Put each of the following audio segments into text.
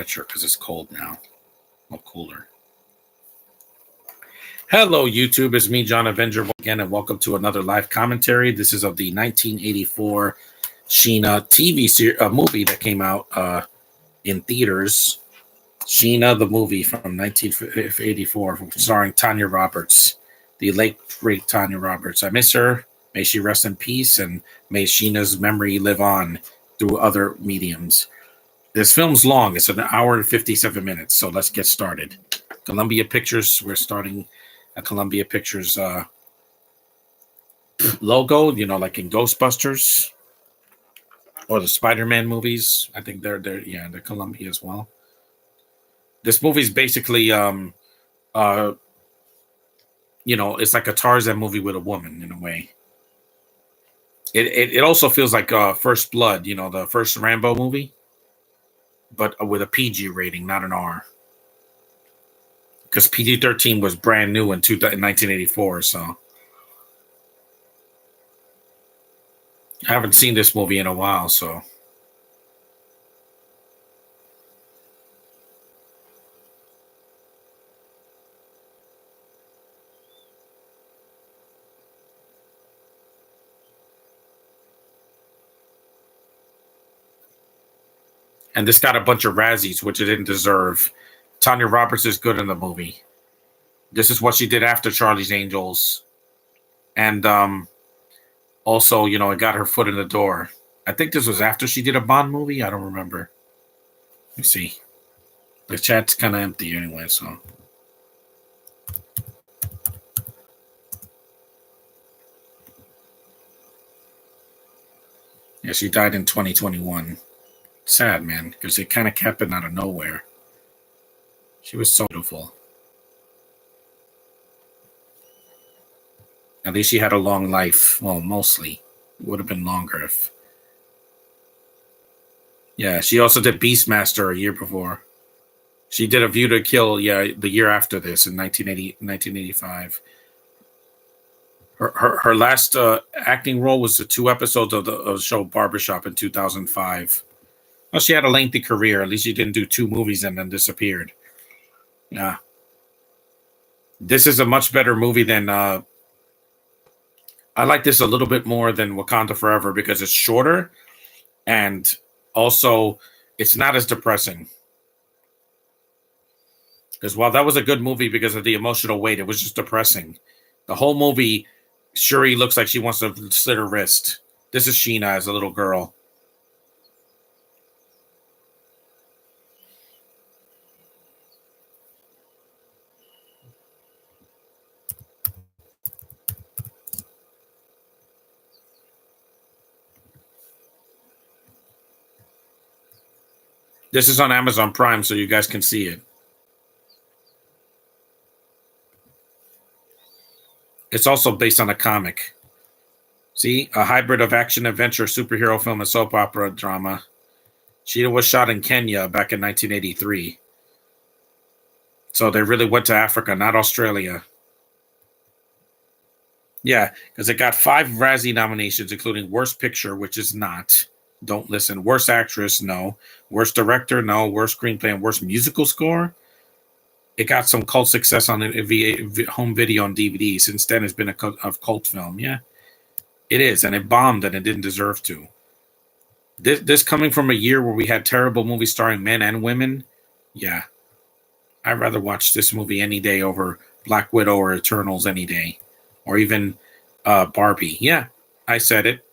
Sweatshirt because it's cold now. A little cooler. Hello, YouTube. It's me, John Avenger, again, and welcome to another live commentary. This is of the 1984 Sheena movie that came out in theaters. Sheena, the movie from 1984, starring Tanya Roberts, the late great Tanya Roberts. I miss her. May she rest in peace, and may Sheena's memory live on through other mediums. This film's long. It's an hour and 57 minutes, so let's get started. Columbia Pictures, we're starting a Columbia Pictures logo, like in Ghostbusters or the Spider-Man movies. I think they're Columbia as well. This movie's basically it's like a Tarzan movie with a woman in a way. It also feels like First Blood, the first Rambo movie, but with a PG rating, not an R. Because PG-13 was brand new in 1984, so I haven't seen this movie in a while, so. And this got a bunch of Razzies, which it didn't deserve. Tanya Roberts is good in the movie. This is what she did after Charlie's Angels. And also, it got her foot in the door. I think this was after she did a Bond movie. I don't remember. Let me see. The chat's kind of empty anyway, so. Yeah, she died in 2021. Sad, man, because it kind of happened out of nowhere. She was so beautiful. At least she had a long life. Well, mostly. It would have been longer if. Yeah, she also did Beastmaster a year before. She did A View to Kill, the year after this in 1985. Her last acting role was the 2 episodes of the show Barbershop in 2005. Well, she had a lengthy career. At least she didn't do 2 movies and then disappeared. Yeah. This is a much better movie than... I like this a little bit more than Wakanda Forever because it's shorter and also it's not as depressing. Because while that was a good movie because of the emotional weight, it was just depressing. The whole movie, Shuri looks like she wants to slit her wrist. This is Sheena as a little girl. This is on Amazon Prime, so you guys can see it. It's also based on a comic. See? A hybrid of action, adventure, superhero film, and soap opera drama. Sheena was shot in Kenya back in 1983. So they really went to Africa, not Australia. Yeah, because it got 5 Razzie nominations, including Worst Picture, which is not. Don't listen. Worst Actress, no. Worst Director, no. Worst Screenplay and Worst Musical Score. It got some cult success on home video and DVD. Since then, it's been a cult film. Yeah, it is. And it bombed and it didn't deserve to. This coming from a year where we had terrible movies starring men and women. Yeah. I'd rather watch this movie any day over Black Widow or Eternals any day. Or even Barbie. Yeah, I said it.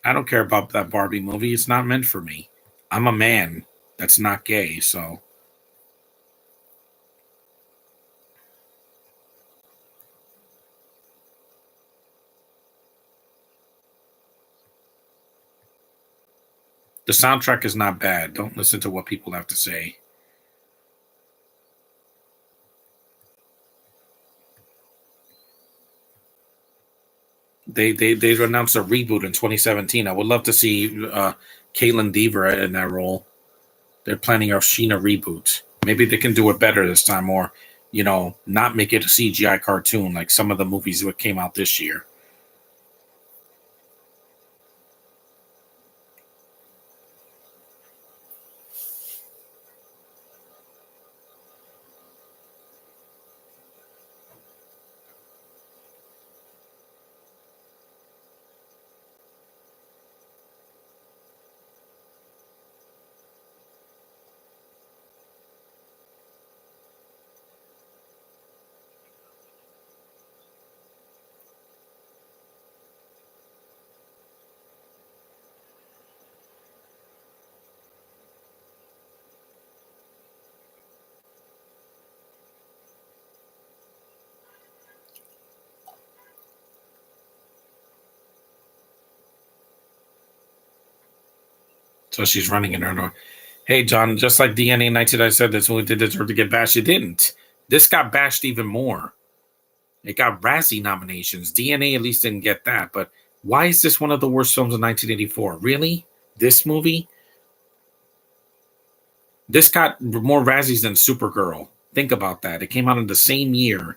I don't care about that Barbie movie. It's not meant for me. I'm a man that's not gay, so. The soundtrack is not bad. Don't listen to what people have to say. They announced a reboot in 2017. I would love to see Caitlin Dever in that role. They're planning a Sheena reboot. Maybe they can do it better this time, or not make it a CGI cartoon like some of the movies that came out this year. So she's running in her door. Hey, John, just like DNA 19, I said this movie did deserve to get bashed. It didn't. This got bashed even more. It got Razzie nominations. DNA at least didn't get that. But why is this one of the worst films of 1984? Really? This movie? This got more Razzies than Supergirl. Think about that. It came out in the same year,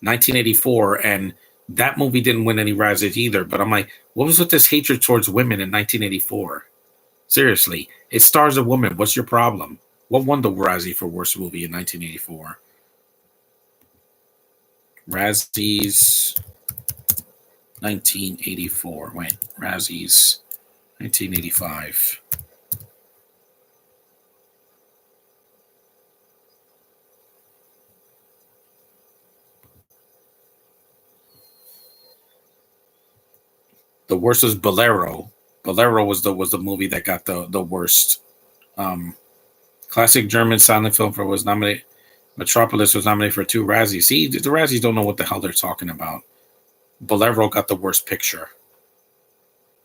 1984, and that movie didn't win any Razzies either. But I'm like, what was with this hatred towards women in 1984? Seriously, it stars a woman. What's your problem? What won the Razzie for worst movie in 1984? Razzies 1984. Wait, Razzies 1985. The worst was Bolero. Bolero was the movie that got the worst. Classic German silent film for was nominated. Metropolis was nominated for 2 Razzies. See, the Razzies don't know what the hell they're talking about. Bolero got the worst picture.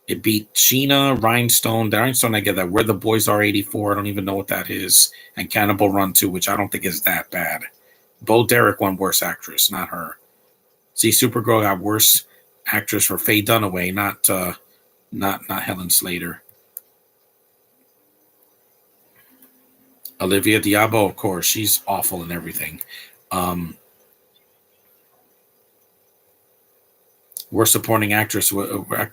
It beat Sheena, Rhinestone. The Rhinestone, I get that. Where the Boys Are 84. I don't even know what that is. And Cannibal Run 2, which I don't think is that bad. Bo Derek won worst actress, not her. See, Supergirl got worst actress for Faye Dunaway, not Helen Slater. Olivia Diabo, of course, she's awful in everything. Worst supporting actor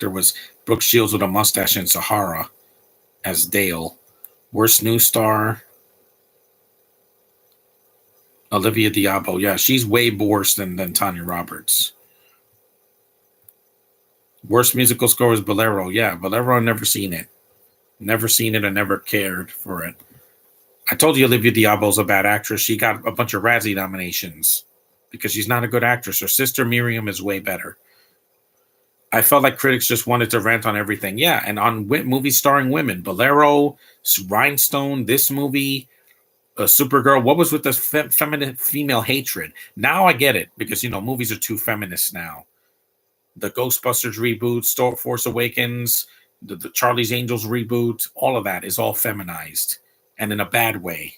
was Brooke Shields with a mustache in Sahara as Dale. Worst new star, Olivia Diabo. Yeah, she's way worse than Tanya Roberts. Worst musical score is Bolero. Yeah, Bolero, I've never seen it. Never seen it and never cared for it. I told you Olivia Diabo's a bad actress. She got a bunch of Razzie nominations because she's not a good actress. Her sister Miriam is way better. I felt like critics just wanted to rant on everything. Yeah, and on movies starring women. Bolero, Rhinestone, this movie, Supergirl. What was with this feminine female hatred? Now I get it because, movies are too feminist now. The Ghostbusters reboot, Force Awakens, the Charlie's Angels reboot, all of that is all feminized and in a bad way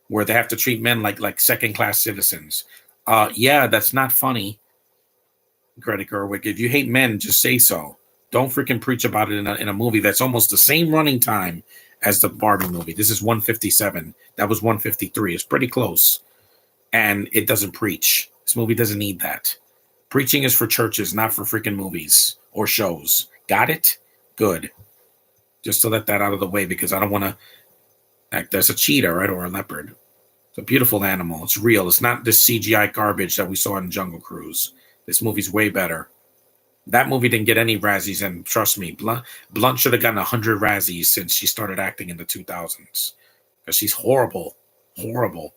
where they have to treat men like second-class citizens. Yeah, that's not funny. Greta Gerwig, if you hate men, just say so. Don't freaking preach about it in a movie that's almost the same running time as the Barbie movie. This is 157. That was 153. It's pretty close. And it doesn't preach. This movie doesn't need that. Preaching is for churches, not for freaking movies or shows. Got it? Good. Just to let that out of the way because I don't want to act as a cheetah, right? Or a leopard. It's a beautiful animal. It's real. It's not this CGI garbage that we saw in Jungle Cruise. This movie's way better. That movie didn't get any Razzies, and trust me, Blunt should have gotten 100 Razzies since she started acting in the 2000s. Because she's horrible. Horrible.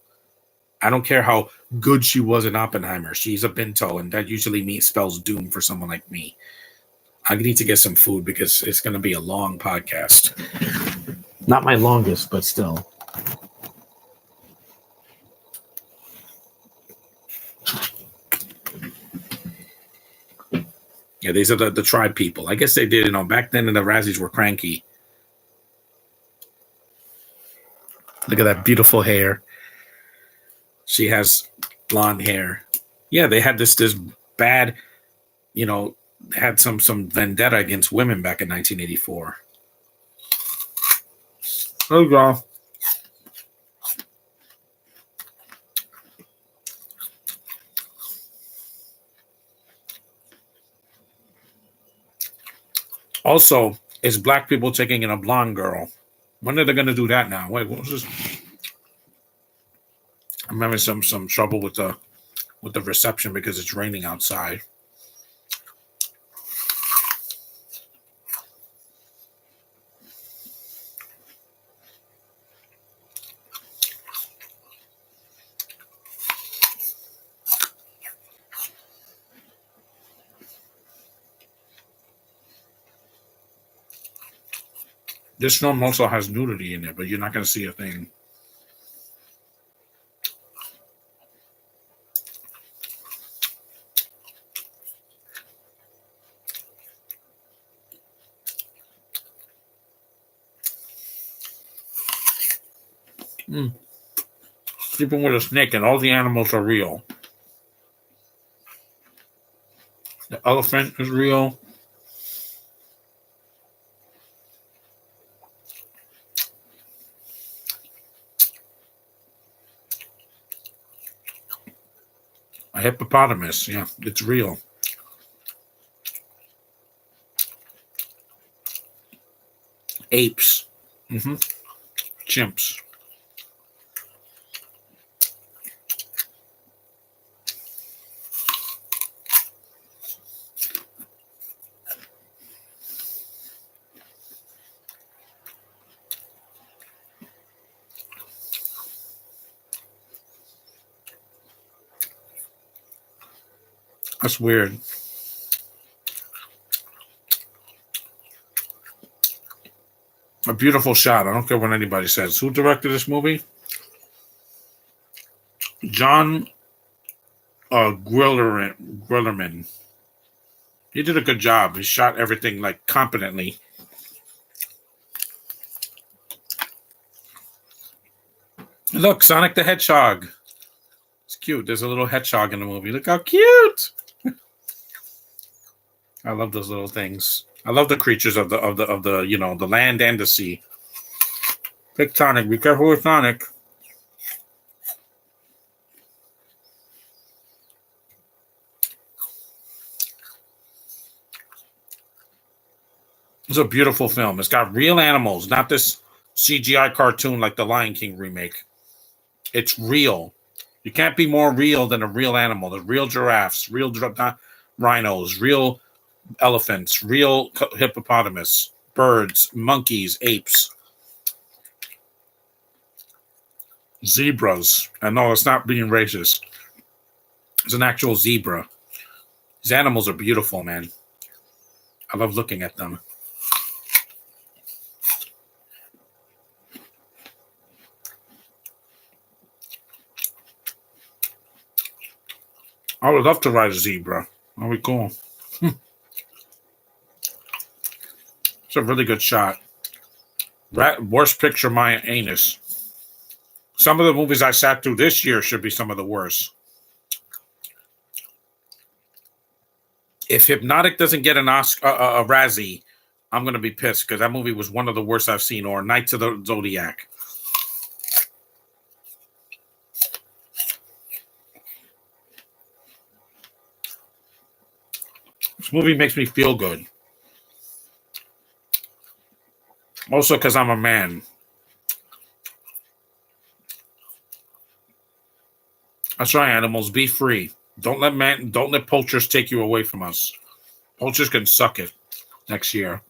I don't care how good she was in Oppenheimer. She's a Binto, and that usually spells doom for someone like me. I need to get some food because it's going to be a long podcast. Not my longest, but still. Yeah, these are the tribe people. I guess they did, back then the Razzies were cranky. Look at that beautiful hair. She has blonde hair. Yeah, they had this bad, had some vendetta against women back in 1984. There you go. Also, it's black people taking in a blonde girl. When are they going to do that now? Wait, what was this? I'm having some trouble with the reception because it's raining outside. This film also has nudity in it, but you're not going to see a thing. Sleeping with a snake, and all the animals are real. The elephant is real. A hippopotamus, yeah, it's real. Apes. Chimps. That's weird. A beautiful shot. I don't care what anybody says. Who directed this movie? John Grillerman. He did a good job. He shot everything like competently. Look, Sonic the Hedgehog. It's cute. There's a little hedgehog in the movie. Look how cute. I love those little things. I love the creatures of the the land and the sea. Pick Sonic. Be careful with Sonic. It's a beautiful film. It's got real animals, not this CGI cartoon like the Lion King remake. It's real. You can't be more real than a real animal. There's real giraffes, real rhinos, real elephants, real hippopotamus, birds, monkeys, apes, zebras. And no, it's not being racist. It's an actual zebra. These animals are beautiful, man. I love looking at them. I would love to ride a zebra. That'd be cool. It's a really good shot. Worst picture, my anus. Some of the movies I sat through this year should be some of the worst. If Hypnotic doesn't get an Oscar, a Razzie, I'm going to be pissed because that movie was one of the worst I've seen. Or Knights of the Zodiac. This movie makes me feel good. Also because I'm a man. That's right, animals. Be free. Don't let poachers take you away from us. Poachers can suck it next year.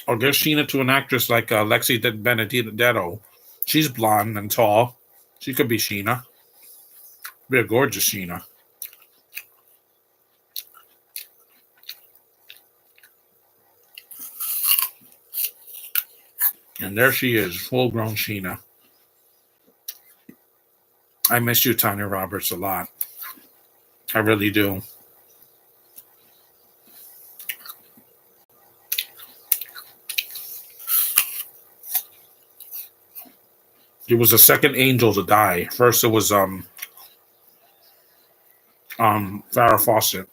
Or give Sheena to an actress like Lexi Benedetto. She's blonde and tall. She could be Sheena. Be a gorgeous Sheena. And there she is, full-grown Sheena. I miss you, Tanya Roberts, a lot. I really do. He was the second angel to die. First, it was Farrah Fawcett.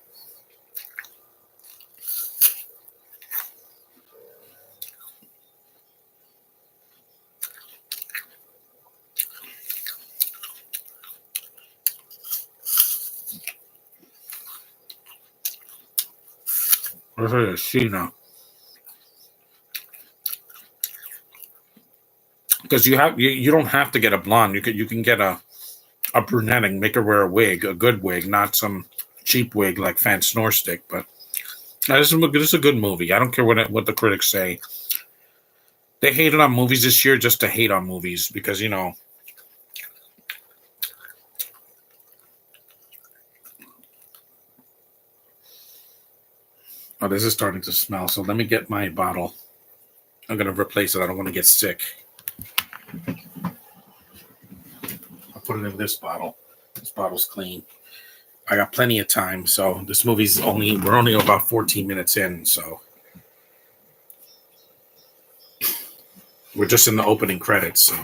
This is Sheena. because you don't have to get a blonde. You can get a brunette and make her wear a wig, a good wig, not some cheap wig like Fan Snorstick. But this is a good movie. I don't care what the critics say. They hated on movies this year just to hate on movies because oh, this is starting to smell. So let me get my bottle. I'm gonna replace it. I don't want to get sick. I'll put it in this bottle. This bottle's clean. I got plenty of time. So this we're only about 14 minutes in. So we're just in the opening credits. So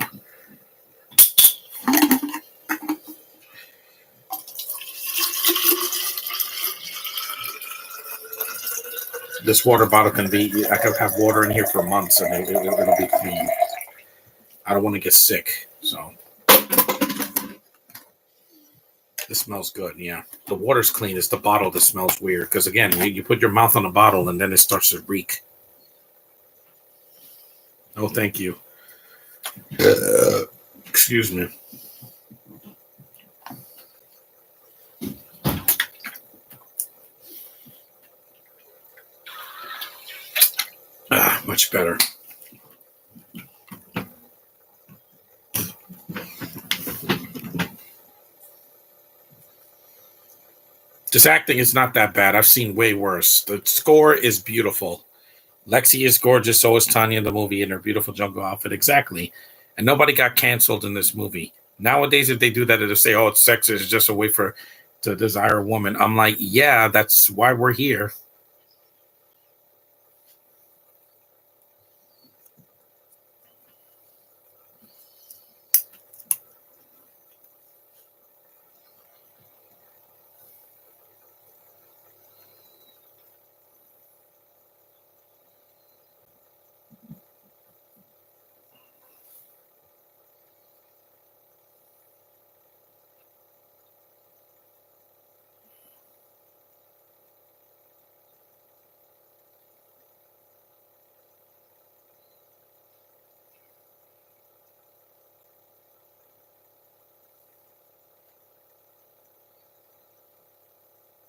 this water bottle I could have water in here for months and it'll be clean. I don't want to get sick. So this smells good. Yeah. The water's clean. It's the bottle that smells weird. Because again, you put your mouth on the bottle and then it starts to reek. Oh, thank you. Excuse me. Much better. This acting is not that bad. I've seen way worse. The score is beautiful. Lexi is gorgeous. So is Tanya in the movie in her beautiful jungle outfit. Exactly. And nobody got canceled in this movie. Nowadays, if they do that, it'll say, oh, it's sexist. It's just a way to desire a woman. I'm like, yeah, that's why we're here.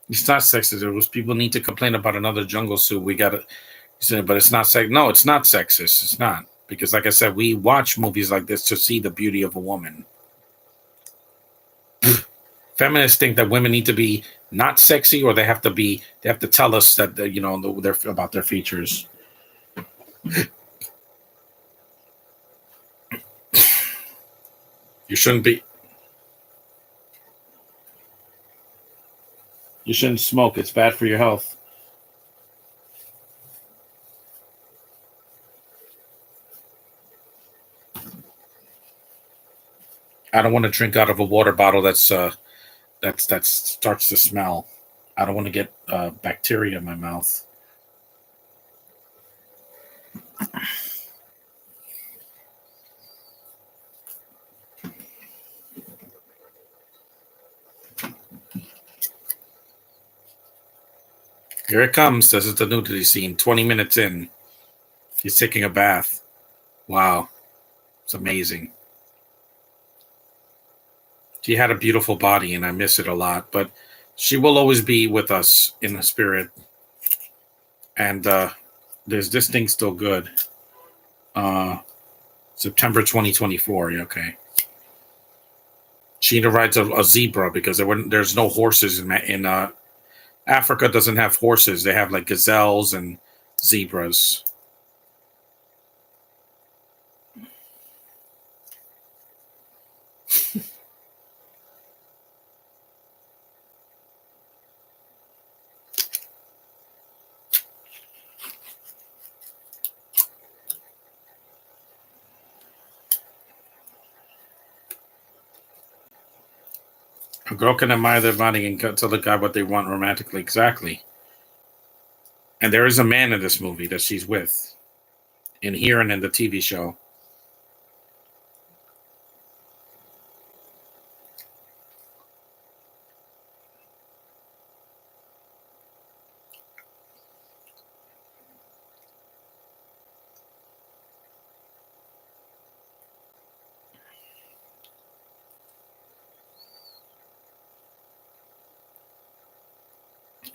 It's not sexist. It was people need to complain about another jungle suit. We got to, but it's not sex. No, it's not sexist. It's not because, like I said, we watch movies like this to see the beauty of a woman. Feminists think that women need to be not sexy, or they have to be. They have to tell us that they're about their features. You shouldn't be. You shouldn't smoke. It's bad for your health. I don't want to drink out of a water bottle that starts to smell. I don't want to get bacteria in my mouth. Here it comes. This is the nudity scene. 20 minutes in, he's taking a bath. Wow, it's amazing. She had a beautiful body, and I miss it a lot. But she will always be with us in the spirit. And there's this thing still good. September 2024. Okay. Sheena rides a zebra because there's no horses in Africa. Doesn't have horses. They have like gazelles and zebras. A girl can admire their body and tell the guy what they want romantically. Exactly. And there is a man in this movie that she's with, in here and in the TV show.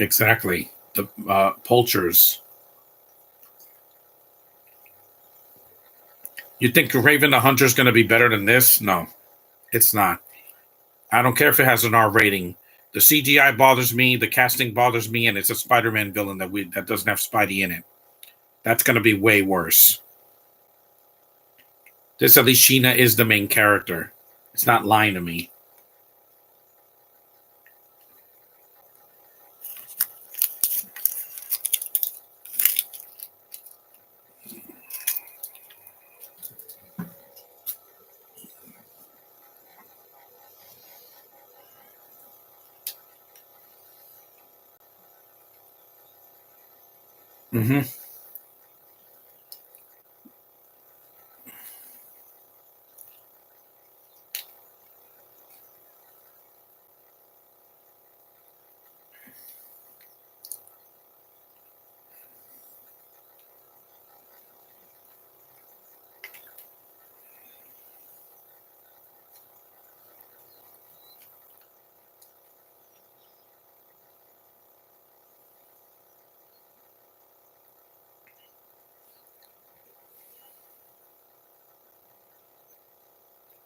Exactly. The poulters. You think Raven the Hunter is going to be better than this? No, it's not. I don't care if it has an R rating. The CGI bothers me. The casting bothers me, and it's a Spider-Man villain that doesn't have Spidey in it. That's going to be way worse. This at least Sheena is the main character. It's not lying to me. Mm-hmm.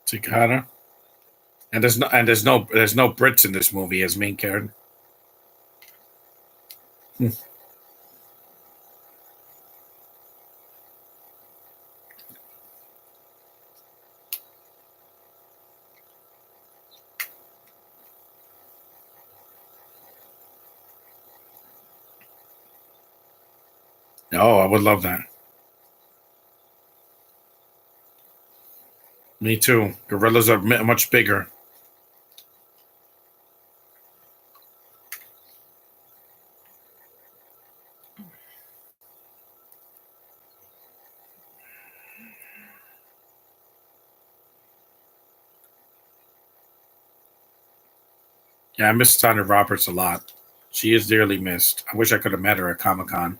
Takada. And there's no Brits in this movie as main character. Hmm. Oh, I would love that. Me too. Gorillas are much bigger. Yeah, I miss Tanya Roberts a lot. She is dearly missed. I wish I could have met her at Comic Con.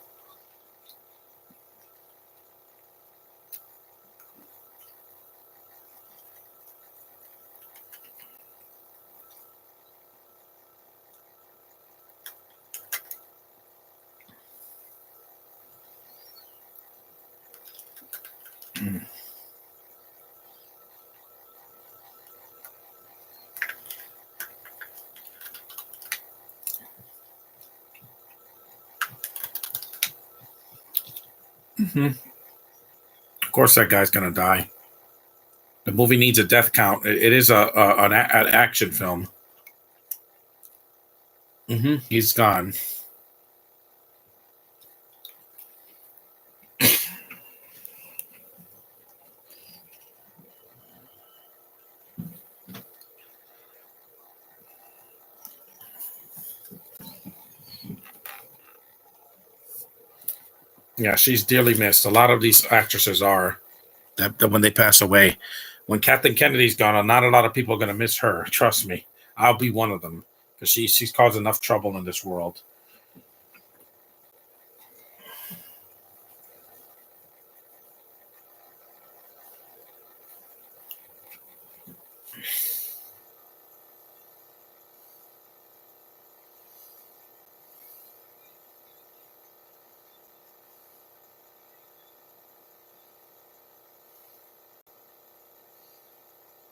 Mm-hmm. Of course, that guy's gonna die. The movie needs a death count. It is an action film. Mm-hmm. He's gone. Yeah, she's dearly missed. A lot of these actresses are that when they pass away. When Kathleen Kennedy's gone, not a lot of people are gonna miss her. Trust me, I'll be one of them because she's caused enough trouble in this world.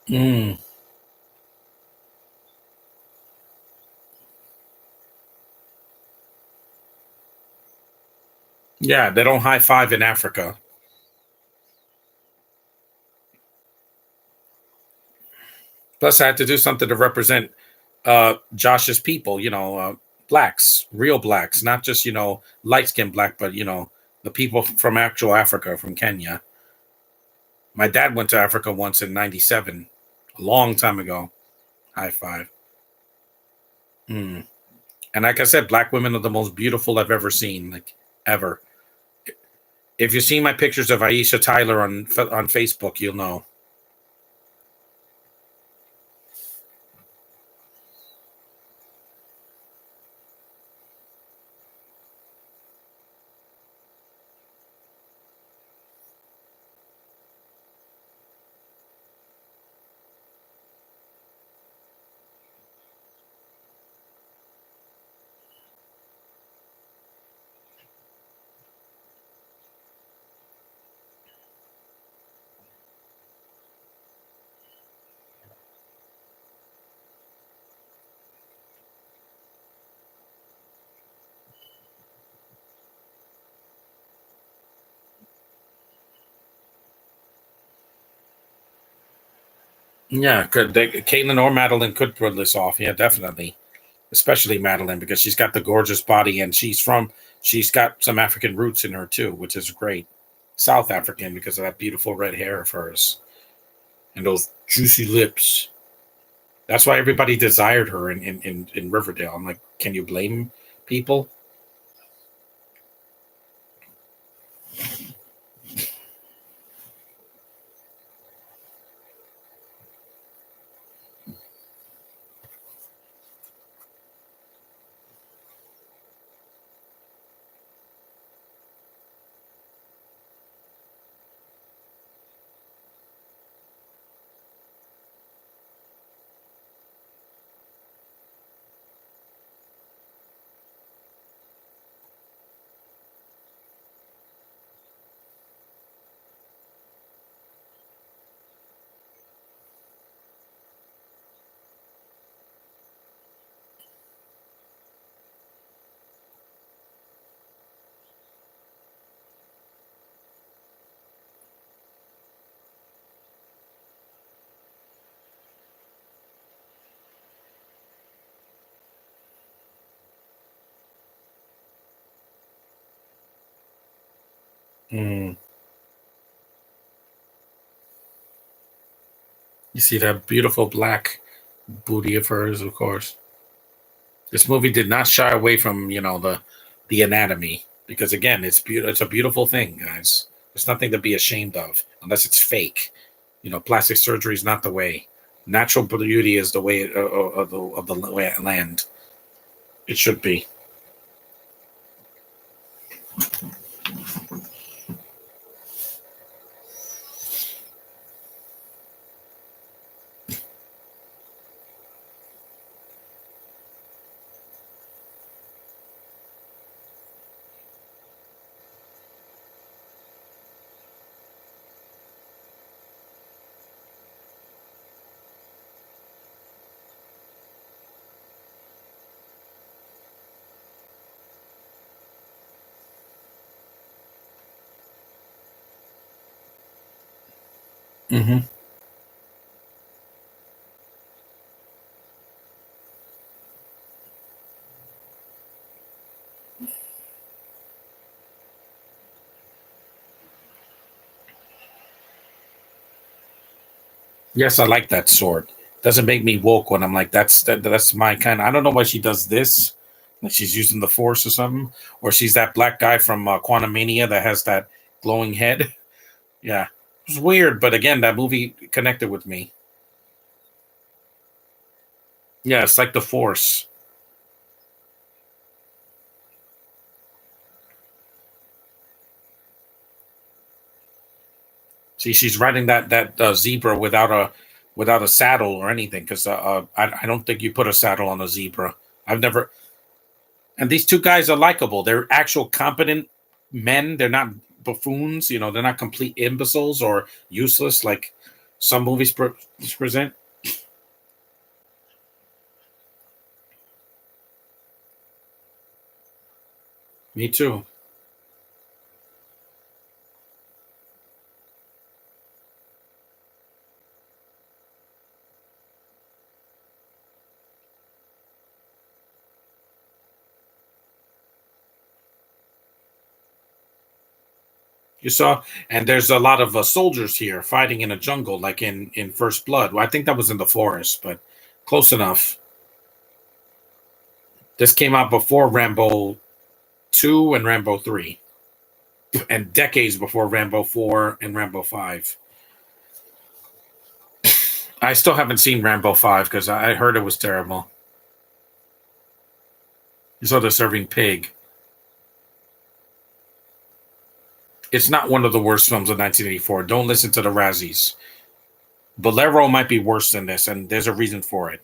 Mm. Yeah, they don't high five in Africa. Plus, I had to do something to represent Josh's people. Blacks, real blacks, not just light skinned black, but the people from actual Africa, from Kenya. My dad went to Africa once in '97, a long time ago. High five. Mm. And like I said, black women are the most beautiful I've ever seen, like ever. If you've seen my pictures of Aisha Tyler on Facebook, you'll know. Yeah, Caitlin or Madeline could pull this off. Yeah, definitely. Especially Madeline because she's got the gorgeous body and she's got some African roots in her too, which is great. South African because of that beautiful red hair of hers and those juicy lips. That's why everybody desired her in Riverdale. I'm like, can you blame people? Mm. You see that beautiful black booty of hers, of course. This movie did not shy away from the anatomy because again, it's beautiful. It's a beautiful thing, guys. There's nothing to be ashamed of unless it's fake. Plastic surgery is not the way. Natural beauty is the way of the land. It should be. Hmm. Yes, I like that sword. Doesn't make me woke when I'm like, that's my kind. I don't know why she does this. Like she's using the force or something, or she's that black guy from Quantum Mania that has that glowing head. Yeah, it's weird, but again, that movie connected with me. Yeah, it's like the force. See, she's riding that zebra without a saddle or anything because I don't think you put a saddle on a zebra. I've never. And these two guys are likable. They're actual competent men. They're not buffoons. They're not complete imbeciles or useless like some movies present. Me too. You saw, and there's a lot of soldiers here fighting in a jungle, like in First Blood. Well, I think that was in the forest, but close enough. This came out before Rambo 2 and Rambo 3, and decades before Rambo 4 and Rambo 5. I still haven't seen Rambo 5 because I heard it was terrible. You saw they're serving pig. It's not one of the worst films of 1984. Don't listen to the Razzies. Bolero might be worse than this, and there's a reason for it.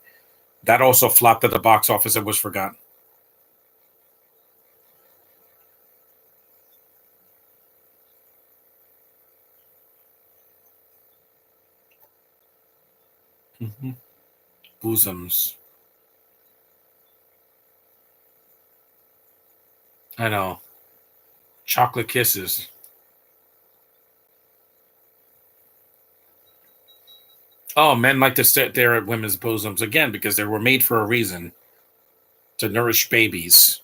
That also flopped at the box office and was forgotten. Mm-hmm. Bosoms. I know. Chocolate kisses. Oh, men like to sit there at women's bosoms again because they were made for a reason, to nourish babies.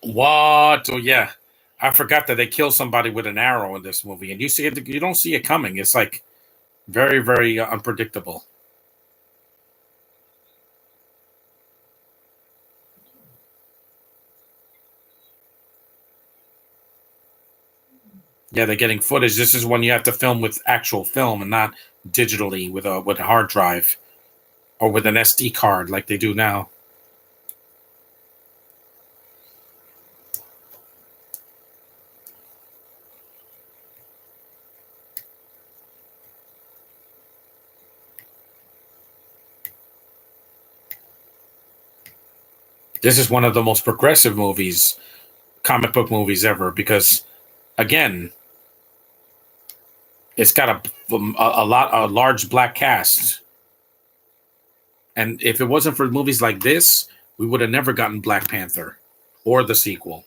What? Oh yeah, I forgot that they kill somebody with an arrow in this movie, and you see it. You don't see it coming. It's like very, very unpredictable. Yeah, they're getting footage. This is when you have to film with actual film and not digitally with a hard drive or with an SD card like they do now. This is one of the most progressive movies, comic book movies ever, because again, it's got a large black cast, and if it wasn't for movies like this, we would have never gotten Black Panther or the sequel.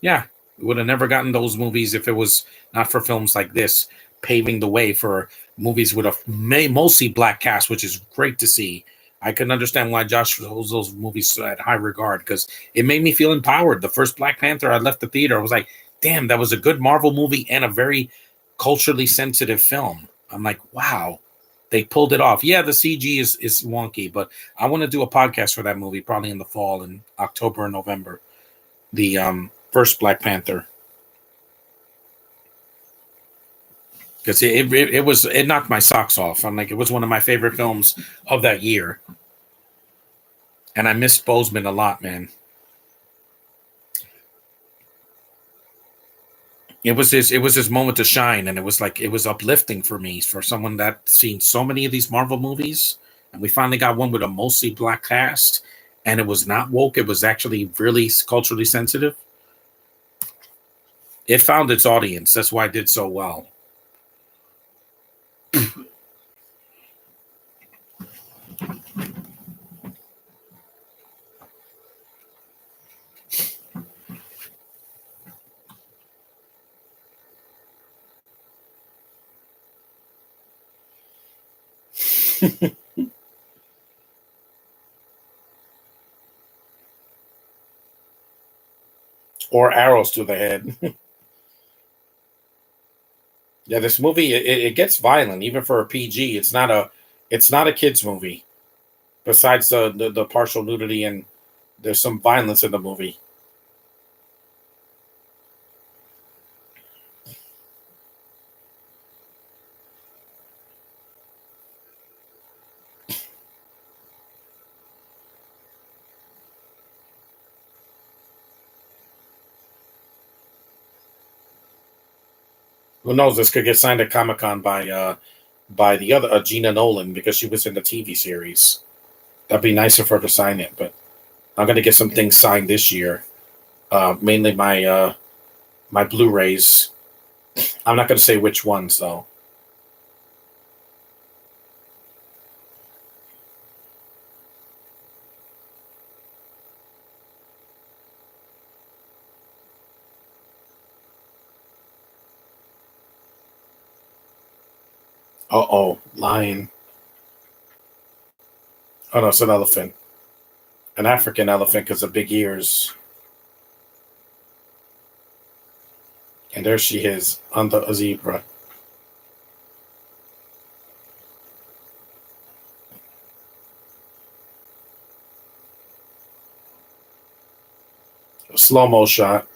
Yeah, we would have never gotten those movies if it was not for films like this, paving the way for movies with a mostly black cast, which is great to see. I can understand why Josh holds those movies at high regard because it made me feel empowered. The first Black Panther, I left the theater. I was like, damn, that was a good Marvel movie and a very culturally sensitive film. I'm like, wow, they pulled it off. Yeah, the CG is wonky, but I want to do a podcast for that movie probably in the fall, in October and November. The first Black Panther, because it knocked my socks off. I'm like, it was one of my favorite films of that year, and I missed Boseman a lot, man. It was his moment to shine, and it was like it was uplifting for me, for someone that seen so many of these Marvel movies, and we finally got one with a mostly black cast, and it was not woke. It was actually really culturally sensitive. It found its audience. That's why it did so well. Or arrows to the head. Yeah, this movie it gets violent even for a PG. It's not a kids movie. Besides the partial nudity, and there's some violence in the movie. Who knows? This could get signed at Comic Con by the other Gina Nolan because she was in the TV series. That'd be nice of her to sign it, but I'm gonna get some things signed this year. Mainly my Blu-rays. I'm not gonna say which ones though. Uh oh, lion. Oh no, it's an elephant, an African elephant because of big ears. And there she is on the zebra. Slow mo shot.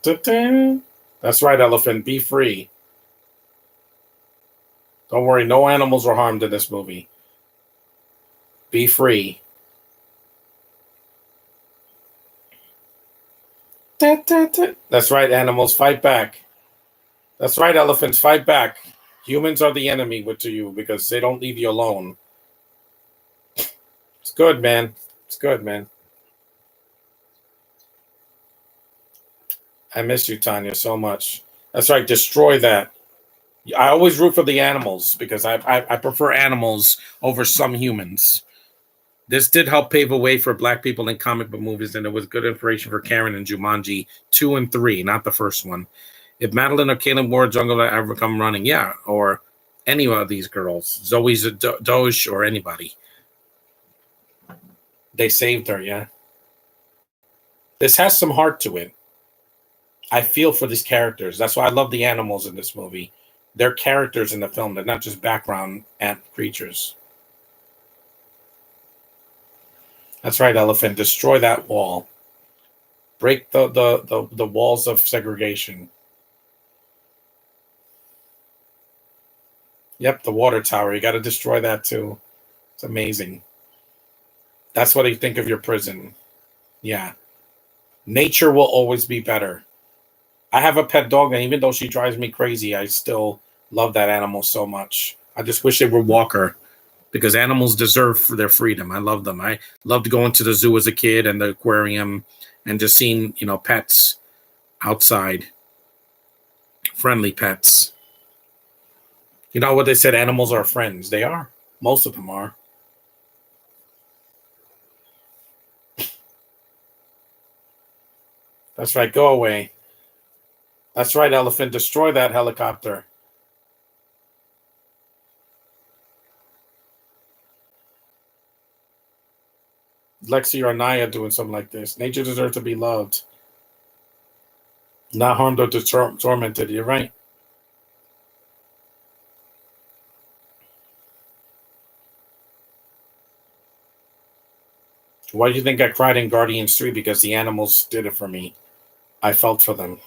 Ta-ta. That's right, elephant. Be free. Don't worry, no animals were harmed in this movie. Be free. That's right, animals, fight back. That's right, elephants, fight back. Humans are the enemy to you because they don't leave you alone. It's good, man. It's good, man. I miss you, Tanya, so much. That's right, destroy that. I always root for the animals because I prefer animals over some humans. This did help pave a way for black people in comic book movies, and it was good inspiration for Karen and Jumanji 2 and 3, not the first one. If Madeline or Kaylin wore a jungle that ever come running, yeah, or any of these girls, Zoe's a Doge or anybody. They saved her, yeah. This has some heart to it. I feel for these characters. That's why I love the animals in this movie. They're characters in the film. They're not just background ant creatures. That's right, elephant. Destroy that wall. Break the walls of segregation. Yep, the water tower. You got to destroy that too. It's amazing. That's what I think of your prison. Yeah. Nature will always be better. I have a pet dog, and even though she drives me crazy, I still love that animal so much. I just wish they would walk her because animals deserve their freedom. I love them. I loved going to the zoo as a kid and the aquarium and just seeing, pets outside, friendly pets. You know what they said? Animals are friends. They are. Most of them are. That's right. Go away. That's right, elephant. Destroy that helicopter. Lexi or Naya doing something like this. Nature deserves to be loved, not harmed or tormented. You're right. Why do you think I cried in Guardians 3? Because the animals did it for me. I felt for them.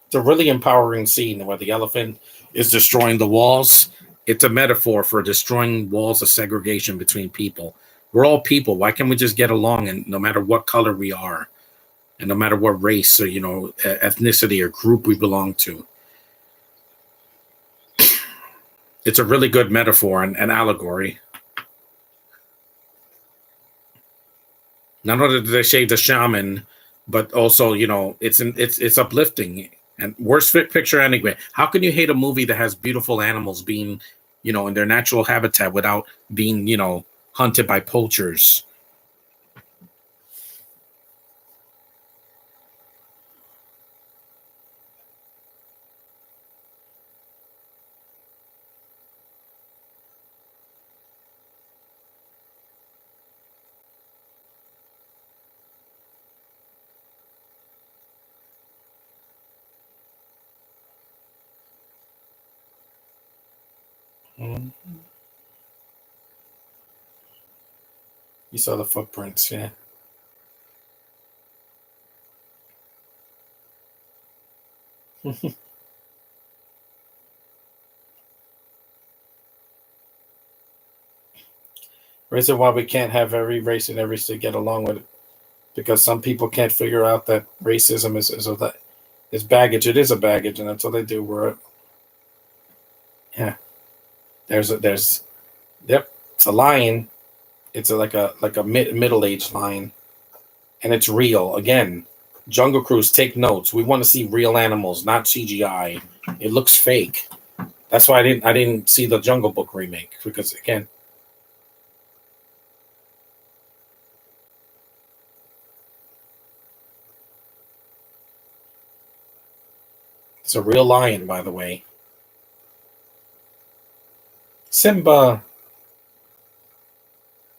It's a really empowering scene where the elephant is destroying the walls. It's a metaphor for destroying walls of segregation between people. We're all people. Why can't we just get along? And no matter what color we are, and no matter what race or ethnicity or group we belong to, it's a really good metaphor and allegory. Not only did they shave the shaman, but also it's uplifting. And worst fit picture anyway. How can you hate a movie that has beautiful animals being, in their natural habitat without being, hunted by poachers? Mhm. You saw the footprints, yeah. Reason why we can't have every race and every state get along with it, because some people can't figure out that racism is baggage. It is a baggage, and that's what they do. Yeah. There's yep. It's a lion. It's like a middle aged lion, and it's real. Again, Jungle Cruise, take notes. We want to see real animals, not CGI. It looks fake. That's why I didn't see the Jungle Book remake because again, it's a real lion, by the way. Simba.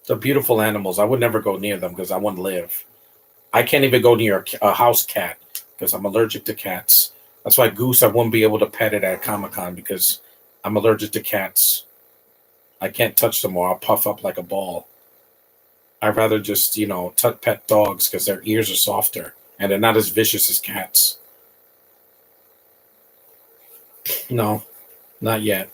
They're beautiful animals. I would never go near them because I wouldn't live. I can't even go near a house cat because I'm allergic to cats. That's why Goose, I wouldn't be able to pet it at Comic Con because I'm allergic to cats. I can't touch them or I'll puff up like a ball. I'd rather just, pet dogs because their ears are softer and they're not as vicious as cats. No, not yet.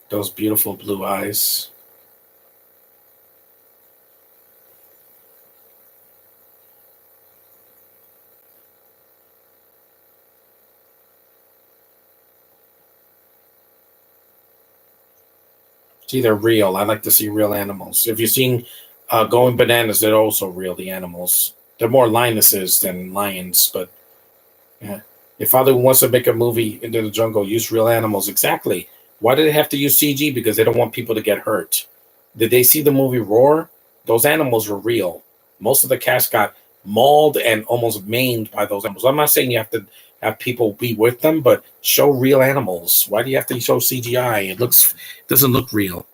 Those beautiful blue eyes. See, they're real. I like to see real animals. If you've seen Going Bananas, they're also real, the animals. They're more lionesses than lions, but yeah. If Father wants to make a movie into the jungle, use real animals. Exactly. Why do they have to use CG? Because they don't want people to get hurt. Did they see the movie Roar? Those animals were real. Most of the cast got mauled and almost maimed by those animals. I'm not saying you have to have people be with them, but show real animals. Why do you have to show CGI? It doesn't look real.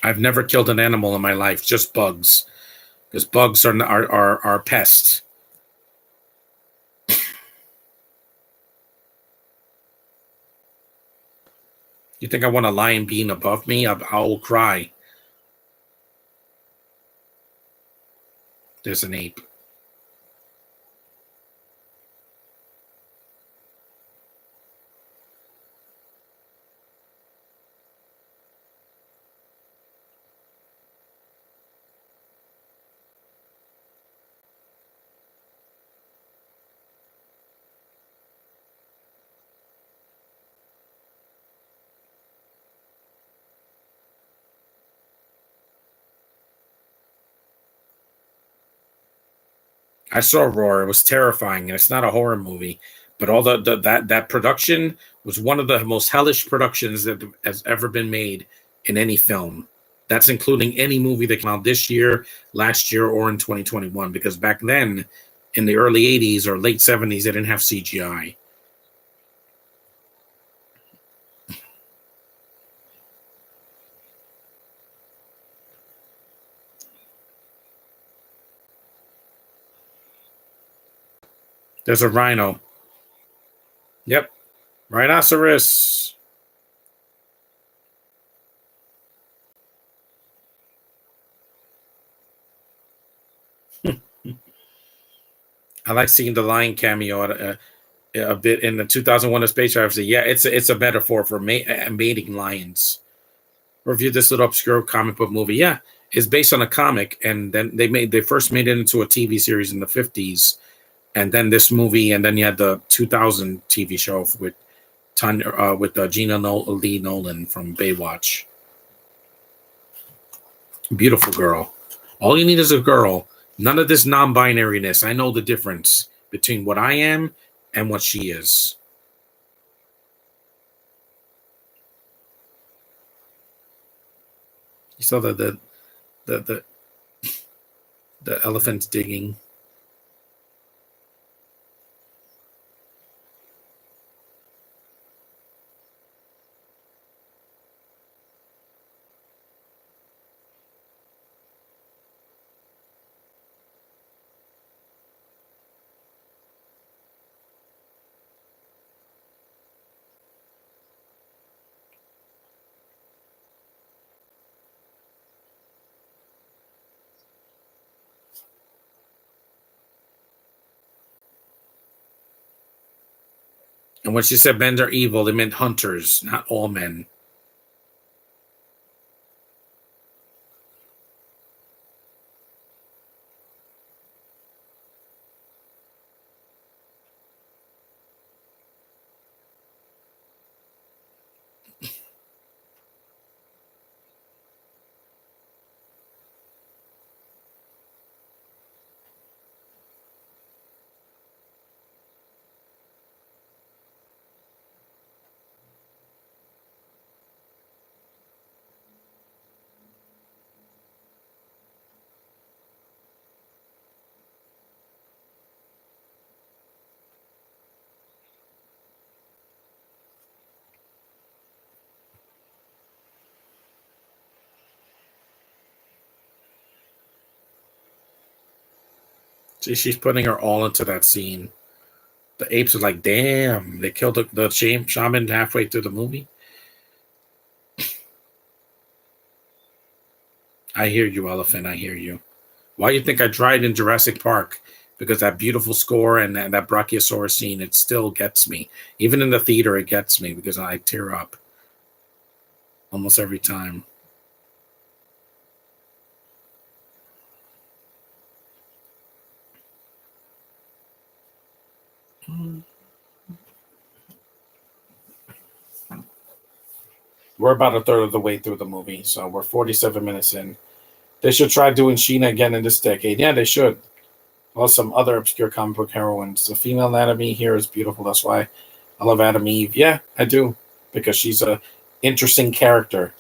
I've never killed an animal in my life, just bugs, because bugs are pests. You think I want a lion being above me? I will cry. There's an ape. I saw Roar. It was terrifying, and it's not a horror movie, but all that production was one of the most hellish productions that has ever been made in any film. That's including any movie that came out this year, last year, or in 2021. Because back then, in the early 80s or late 70s, they didn't have CGI. There's a rhino. Yep, rhinoceros. I like seeing the lion cameo a bit in the 2001: A Space Odyssey. Yeah, it's a metaphor for mating lions. Reviewed this little obscure comic book movie. Yeah, it's based on a comic, and then they first made it into a TV series in the 50s, and then this movie, and then you had the 2000 TV show with Tanya with Gina Lee Nolan from Baywatch. Beautiful girl. All you need is a girl. None of this non-binariness. I know the difference between what I am and what she is. You saw the the, the elephants digging. And when she said men are evil, they meant hunters, not all men. See, she's putting her all into that scene. The apes are like, damn, they killed the shaman halfway through the movie. I hear you, elephant. I hear you. Why do you think I tried in Jurassic Park? Because that beautiful score and that Brachiosaurus scene, it still gets me. Even in the theater, it gets me because I tear up almost every time. We're about a third of the way through the movie, so we're 47 minutes in. They should try doing Sheena again in this decade. Yeah, they should. Well, some other obscure comic book heroines. The female anatomy here is beautiful. That's why I love Adam Eve. Yeah, I do. Because she's a interesting character.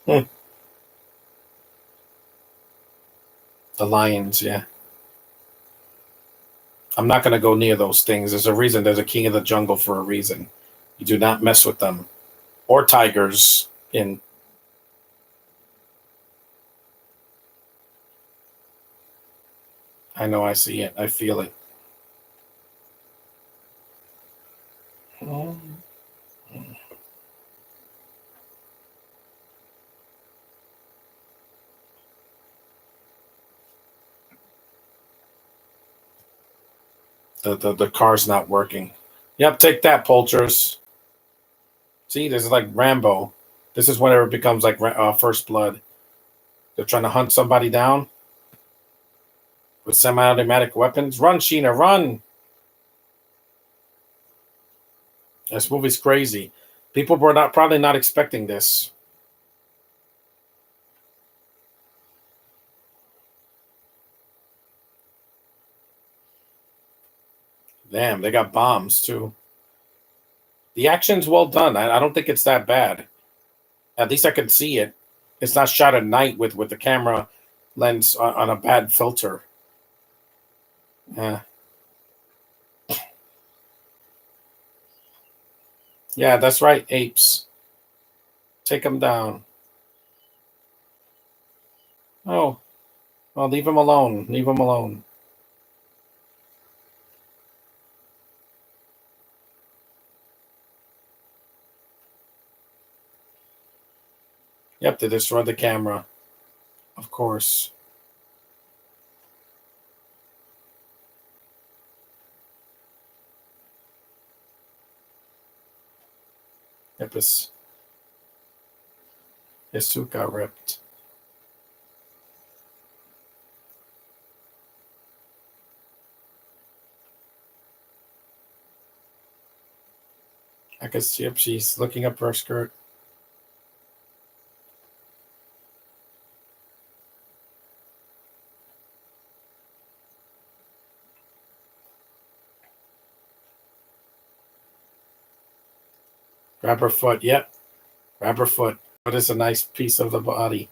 Hmm. The lions, yeah. I'm not going to go near those things. There's a reason. There's a king of the jungle for a reason. You do not mess with them. Or tigers in. I know I see it. I feel it. The car's not working. Yep, take that, poulters. See, this is like Rambo. This is whenever it becomes like First Blood. They're trying to hunt somebody down with semi-automatic weapons. Run, Sheena, run! This movie's crazy. People were not probably not expecting this. Damn, they got bombs too. The action's well done. I don't think it's that bad. At least I can see it. It's not shot at night with the camera lens on a bad filter. Yeah, yeah, that's right. Apes, take them down. Oh, well, leave them alone. Leave them alone. Yep, they destroyed the camera. Of course. Yep, his suit got ripped. I guess, yep, she's looking up her skirt. Grab her foot. Yep, grab her foot. But it's a nice piece of the body.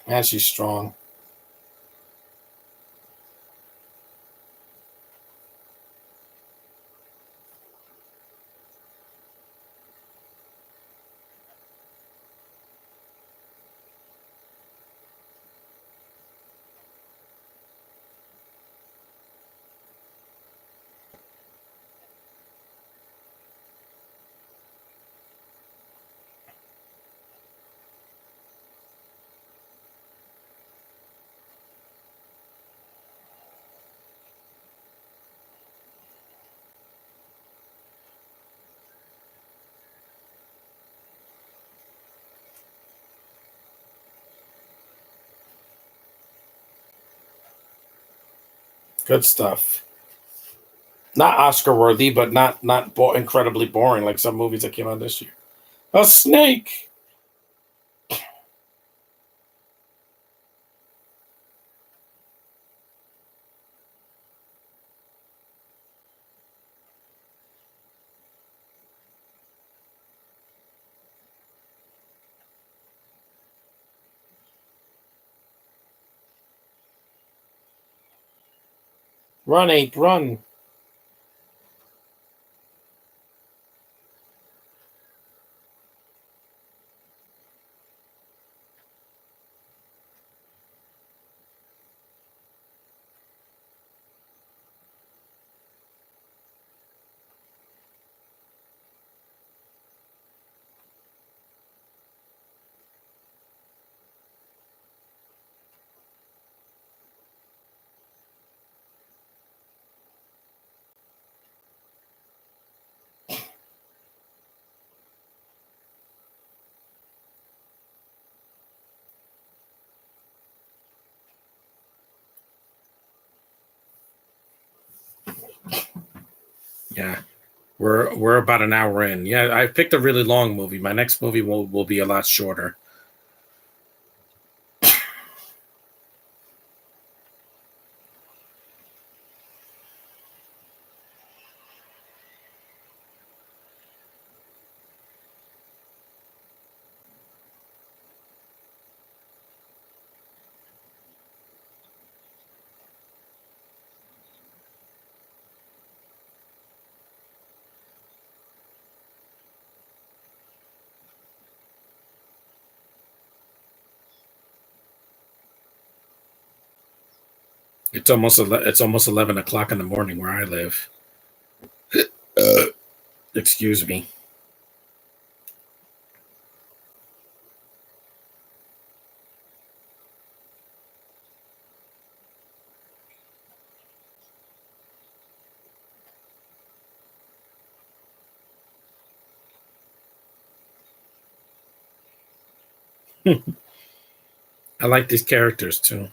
Man, she's strong. Good stuff. Not Oscar worthy, but not incredibly boring like some movies that came out this year. A snake. Run, ape, run. Yeah. We're about an hour in. Yeah, I picked a really long movie. My next movie will be a lot shorter. It's almost 11 o'clock in the morning where I live. Uh, Excuse me. I like these characters too.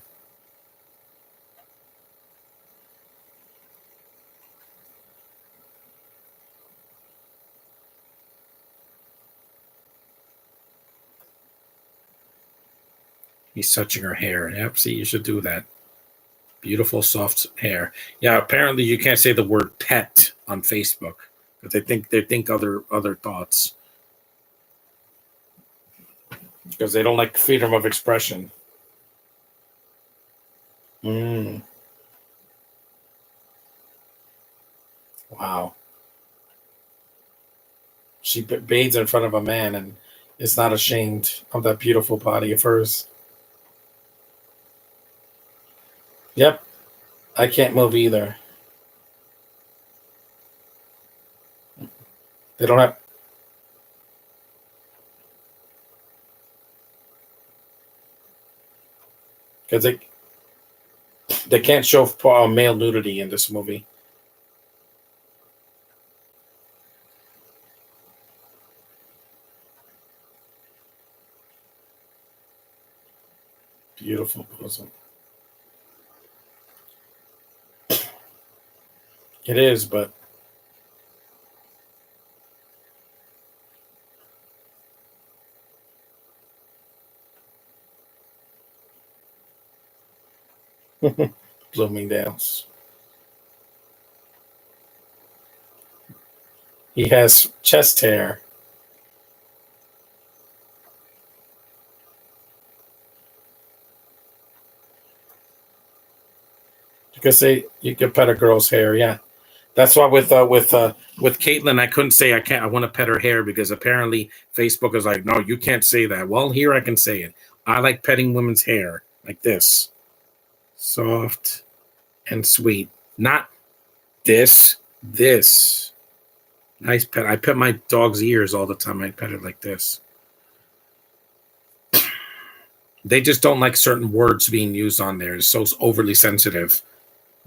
He's touching her hair. Yep, see, you should do that. Beautiful, soft hair. Yeah, apparently you can't say the word pet on Facebook because they think other thoughts because they don't like freedom of expression. Mm, wow. She bathes in front of a man and is not ashamed of that beautiful body of hers. Yep, I can't move either. They don't have because they can't show male nudity in this movie. Beautiful bosom. It is, but Bloomingdale's. He has chest hair because they you can pet a girl's hair. Yeah, that's why with Caitlyn, I couldn't say I can't. I want to pet her hair because apparently Facebook is like, no, you can't say that. Well, here I can say it. I like petting women's hair like this, soft and sweet. Not this. This nice pet. I pet my dog's ears all the time. I pet it like this. They just don't like certain words being used on there. It's so overly sensitive.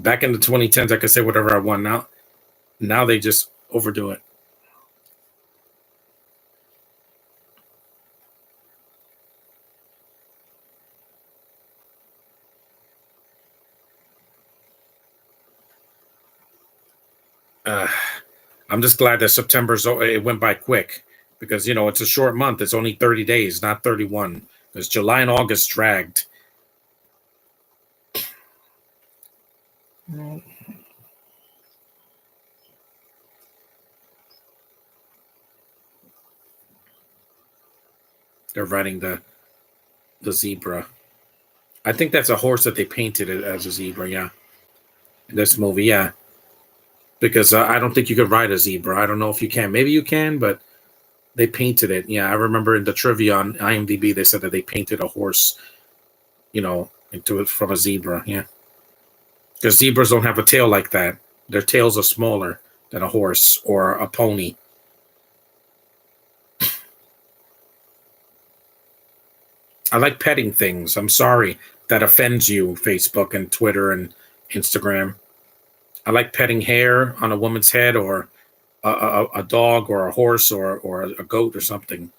Back in the 2010s, I could say whatever I want. Now they just overdo it. Uh, I'm just glad that it went by quick because it's a short month. It's only 30 days, not 31. Because July and August dragged. They're riding the zebra. I think that's a horse that they painted it as a zebra. Yeah, in this movie, yeah. Because I don't think you could ride a zebra. I don't know if you can. Maybe you can, but they painted it. Yeah, I remember in the trivia on IMDb they said that they painted a horse, into it from a zebra. Yeah, because zebras don't have a tail like that. Their tails are smaller than a horse or a pony. I like petting things. I'm sorry that offends you, Facebook and Twitter and Instagram. I like petting hair on a woman's head or a dog or a horse or a goat or something.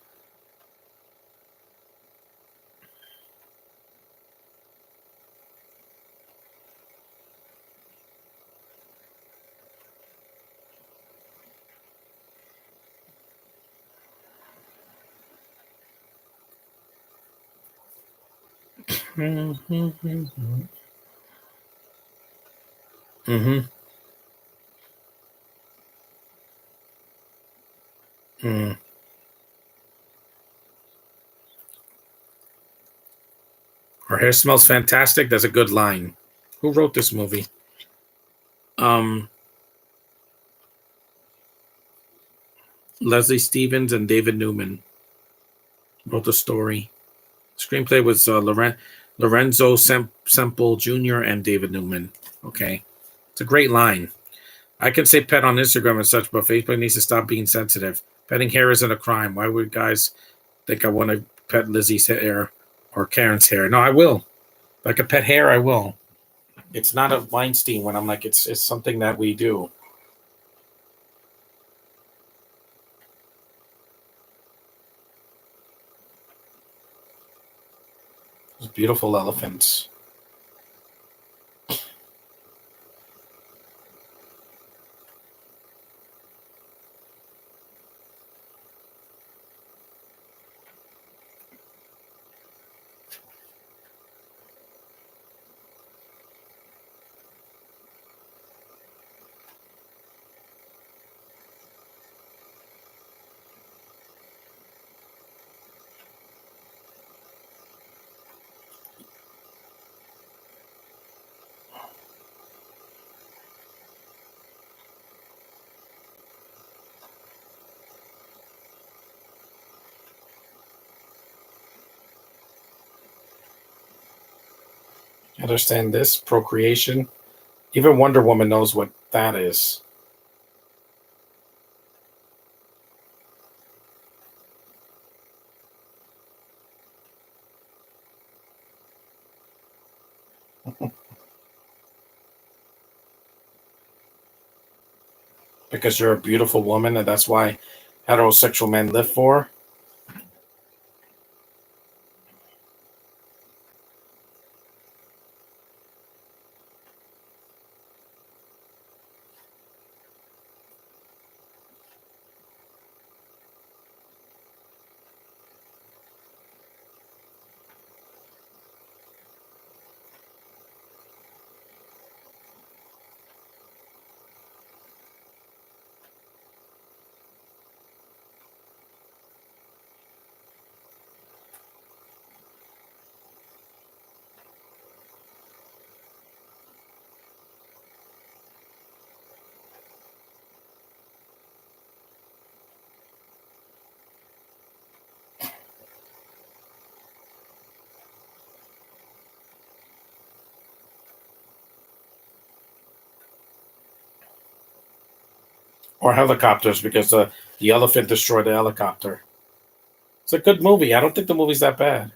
Mm-hmm. Mm-hmm. Mm. Her hair smells fantastic. That's a good line. Who wrote this movie? Um, Leslie Stevens and David Newman wrote the story. Screenplay was Lorenzo Semple Jr. and David Newman. Okay, it's a great line. I can say pet on Instagram and such, but Facebook needs to stop being sensitive. Petting hair isn't a crime. Why would guys think I want to pet Lizzie's hair or Karen's hair? No, I will. If I could pet hair, I will. It's not a Weinstein when I'm like, it's something that we do. Those beautiful elephants. Understand this? Procreation. Even Wonder Woman knows what that is. Because you're a beautiful woman, and that's why heterosexual men live for. Or helicopters because the elephant destroyed the helicopter. It's a good movie. I don't think the movie's that bad.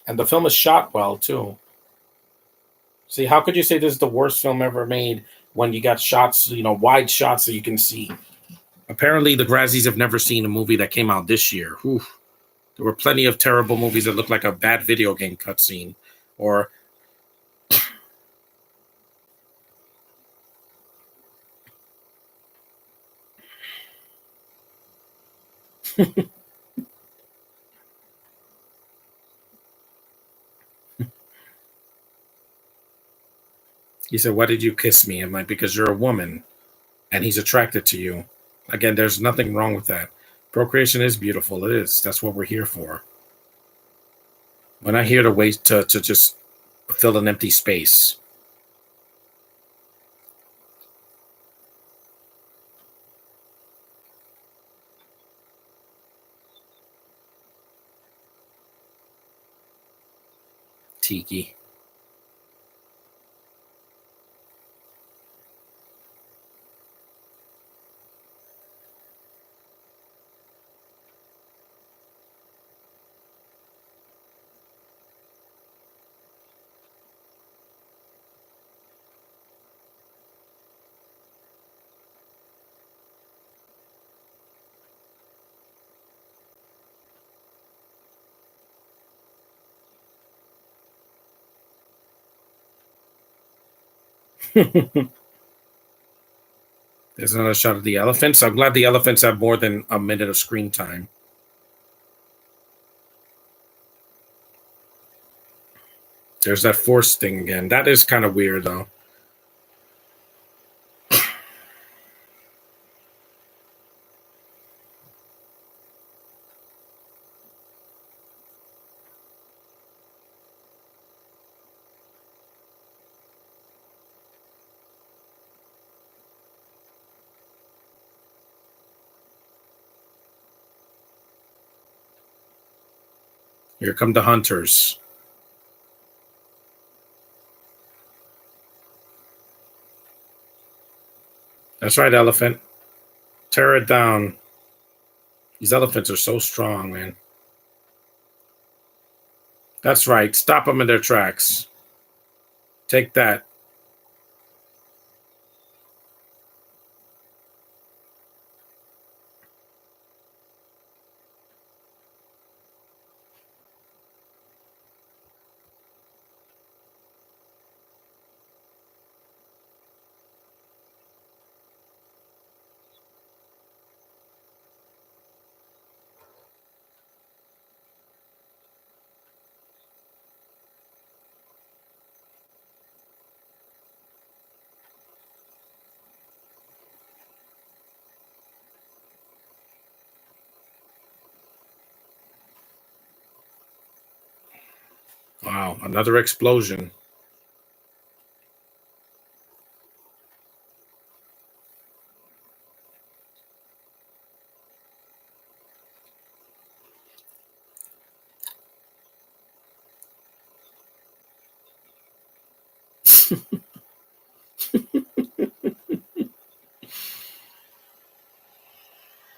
And the film is shot well, too. See, how could you say this is the worst film ever made when you got shots, wide shots that you can see? Apparently, the Razzies have never seen a movie that came out this year. Whew. There were plenty of terrible movies that looked like a bad video game cutscene. Or He said, "Why did you kiss me?" I'm like, "Because you're a woman, and he's attracted to you." Again, there's nothing wrong with that. Procreation is beautiful. It is. That's what we're here for. We're not here to wait to just fill an empty space. Tiki. There's another shot of the elephants. I'm glad the elephants have more than a minute of screen time. There's that force thing again. That is kind of weird, though. Here come the hunters. That's right, elephant. Tear it down. These elephants are so strong, man. That's right. Stop them in their tracks. Take that. Wow, another explosion.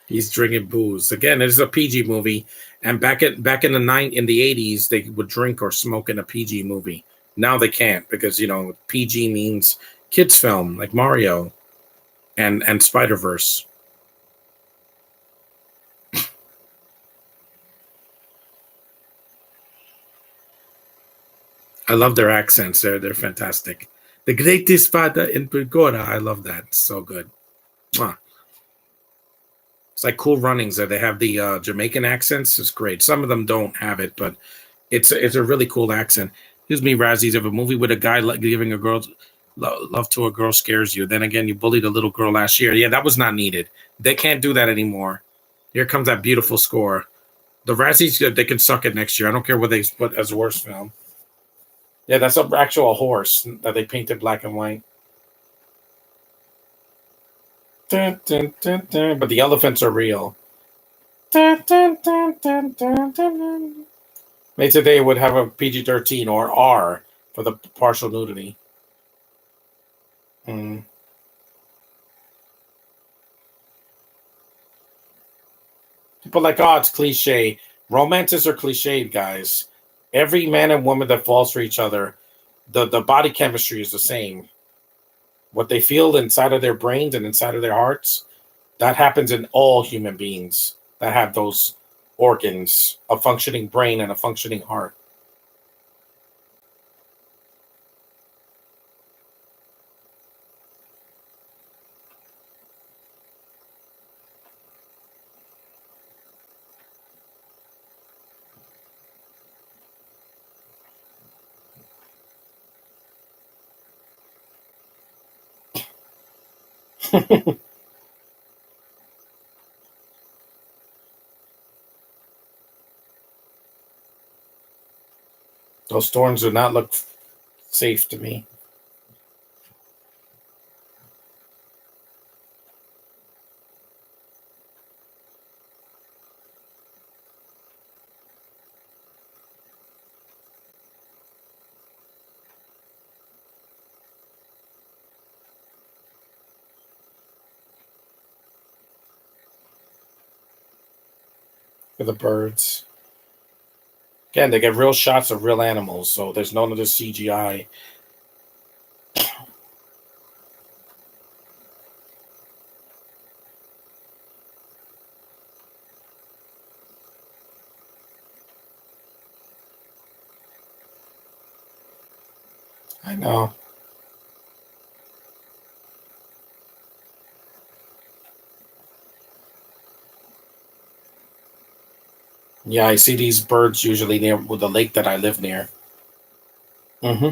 He's drinking booze again. It is a PG movie, and back in the '80s, they would drink or smoke in a PG movie. Now they can't because PG means kids film like Mario and Spider Verse. I love their accents. They're fantastic. The greatest father in Pagora. I love that. It's so good. Mwah. It's like Cool Runnings. That they have the Jamaican accents. It's great. Some of them don't have it, but it's a really cool accent. Excuse me, Razzies. If a movie with a guy giving a girl love to a girl scares you, then again, you bullied a little girl last year. Yeah, that was not needed. They can't do that anymore. Here comes that beautiful score. The Razzies, they can suck it next year. I don't care what they put as worst film. Yeah, that's an actual horse that they painted black and white. Dun, dun, dun, dun. But the elephants are real. Dun, dun, dun, dun, dun, dun. Maybe today would have a PG-13 or R for the partial nudity. Mm. People are like, oh, it's cliche. Romances are cliched, guys. Every man and woman that falls for each other, the body chemistry is the same. What they feel inside of their brains and inside of their hearts, that happens in all human beings that have those organs, a functioning brain and a functioning heart. Those thorns do not look safe to me. For the birds. Again, they get real shots of real animals, so there's none of this CGI. I know. Yeah, I see these birds usually near with the lake that I live near. Mm-hmm.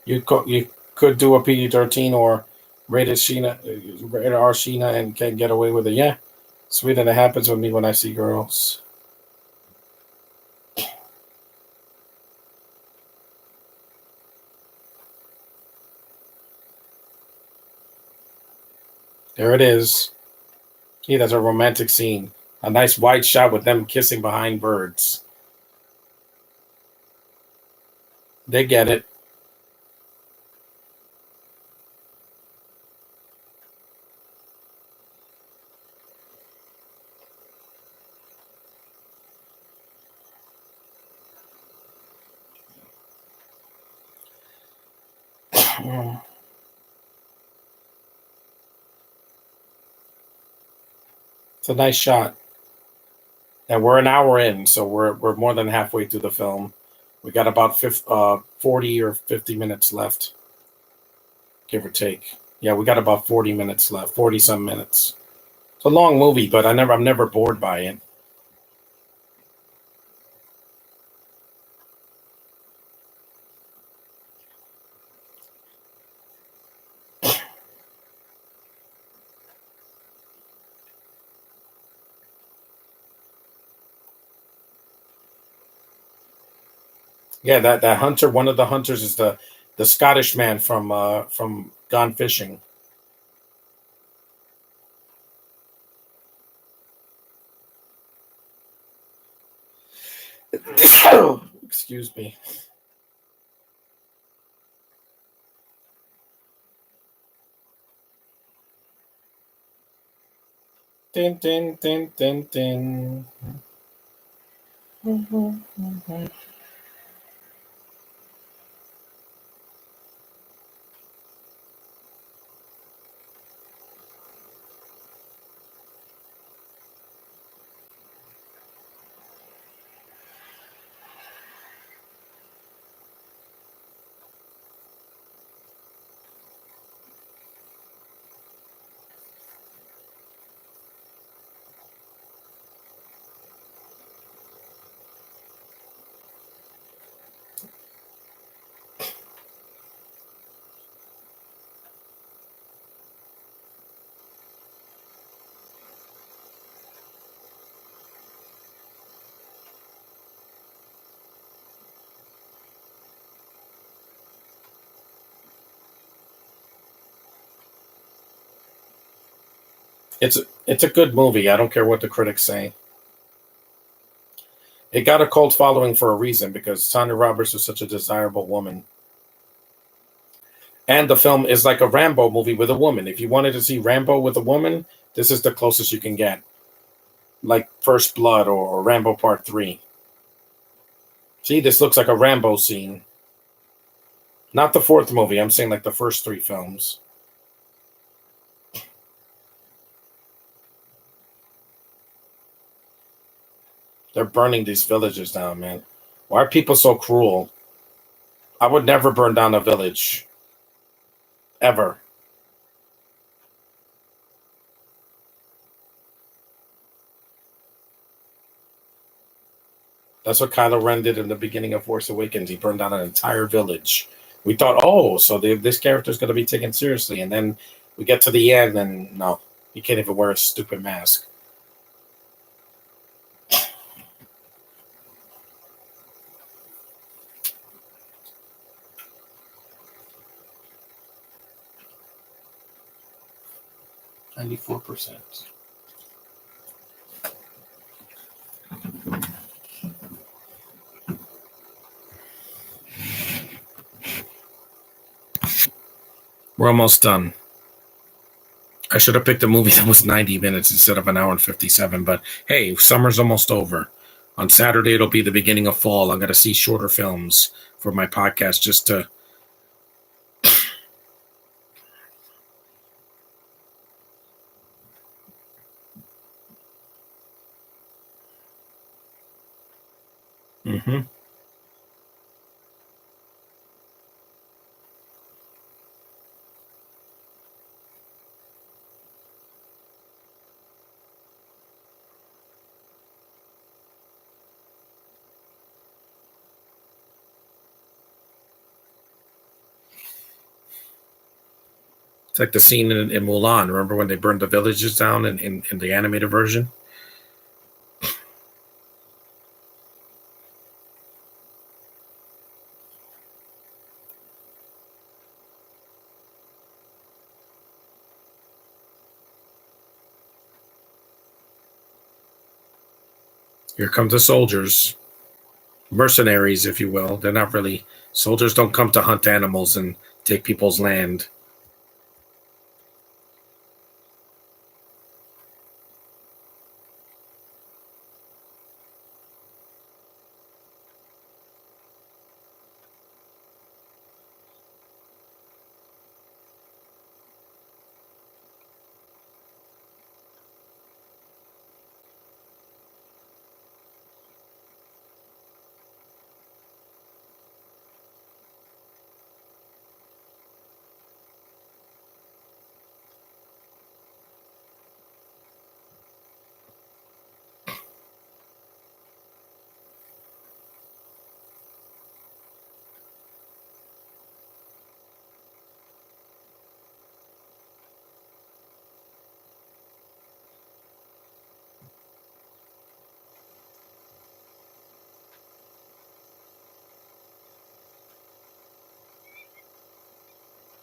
You could do a PG-13 or rated R Sheena, and can get away with it. Yeah, sweet, and it happens with me when I see girls. There it is. See, that's a romantic scene. A nice wide shot with them kissing behind birds. They get it. It's a nice shot. And we're an hour in, so we're more than halfway through the film. We got about 40 or 50 minutes left, give or take. Yeah, we got about 40 minutes left, 40 some minutes. It's a long movie, but I'm never bored by it. Yeah, that hunter, one of the hunters is the Scottish man from Gone Fishing. Excuse me. Din, din, din, din, din. It's a good movie. I don't care what the critics say. It got a cult following for a reason because Tanya Roberts was such a desirable woman. And the film is like a Rambo movie with a woman. If you wanted to see Rambo with a woman, this is the closest you can get. Like First Blood or Rambo Part 3. See, this looks like a Rambo scene. Not the fourth movie. I'm saying like the first three films. They're burning these villages down, man. Why are people so cruel? I would never burn down a village. Ever. That's what Kylo Ren did in the beginning of Force Awakens. He burned down an entire village. We thought, oh, so this character is going to be taken seriously. And then we get to the end, and no, he can't even wear a stupid mask. %. We're almost done. I should have picked a movie that was 90 minutes instead of an hour and 57. But hey, summer's almost over. On Saturday, it'll be the beginning of fall. I'm going to see shorter films for my podcast just to. Mm-hmm. It's like the scene in Mulan. Remember when they burned the villages down in the animated version? Here come the soldiers. Mercenaries, if you will. They're not really soldiers. Don't come to hunt animals and take people's land.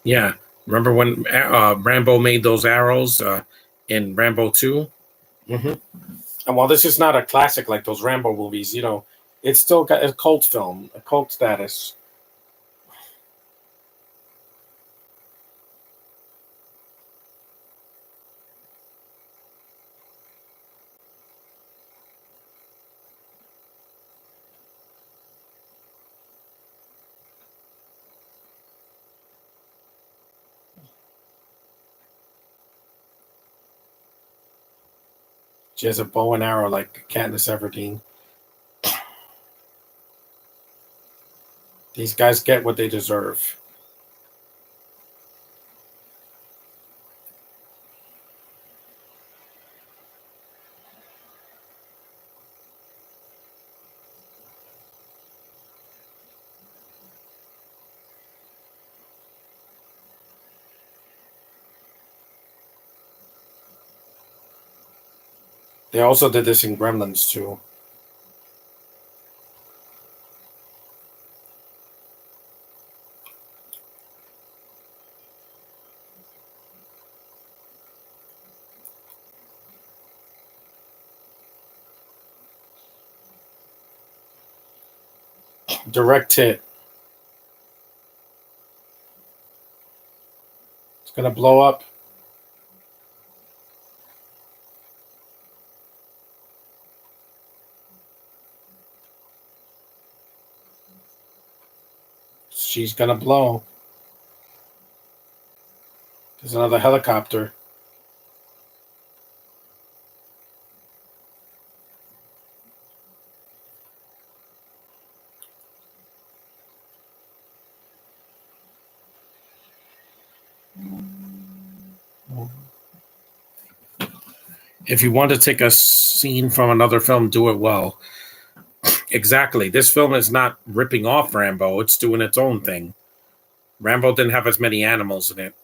Yeah. Remember when Rambo made those arrows in Rambo 2? Mm-hmm. And while this is not a classic like those Rambo movies, it's still got a cult film, a cult status. She has a bow and arrow like Katniss Everdeen. These guys get what they deserve. They also did this in Gremlins too. Direct hit. It's gonna blow up. She's gonna blow. There's another helicopter. If you want to take a scene from another film, do it well. Exactly. This film is not ripping off Rambo. It's doing its own thing. Rambo didn't have as many animals in it.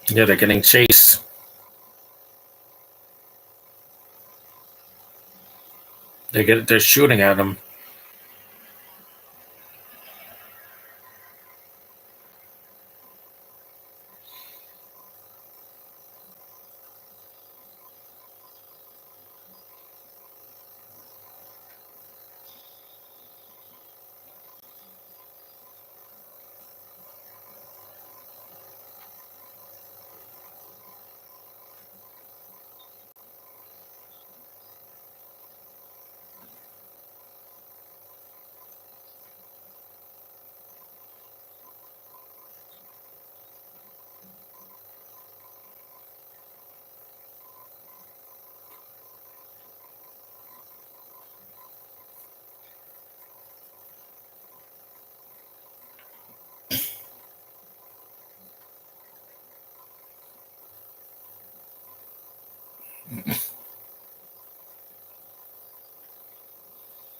Yeah, they're getting chased. They're shooting at him.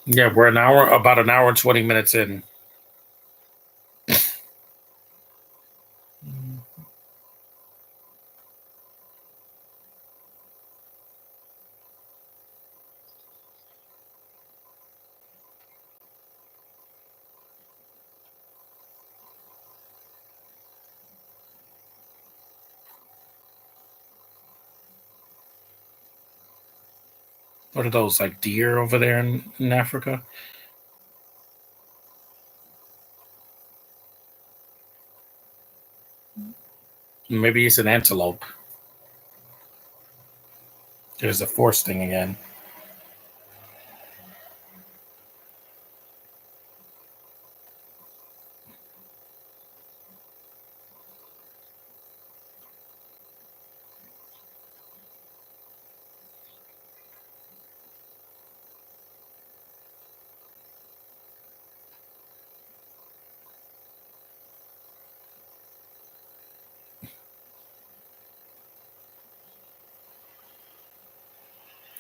Yeah, we're about an hour and 20 minutes in. What are those, like deer over there in Africa? Maybe it's an antelope. There's the force thing again.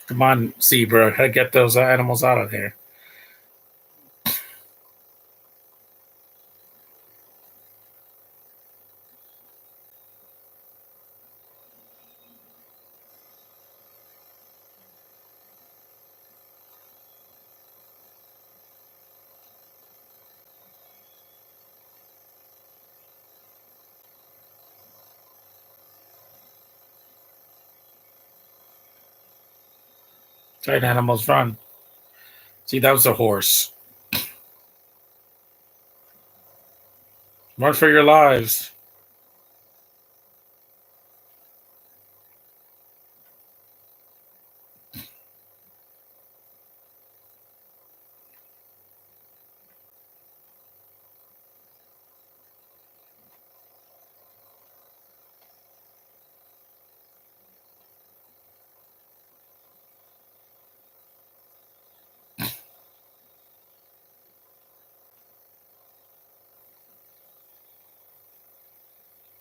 Come on, zebra, get those animals out of there. Right, animals, run. See, that was a horse. Run for your lives.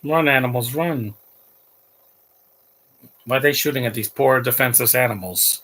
Run, animals, run. Why are they shooting at these poor defenseless animals?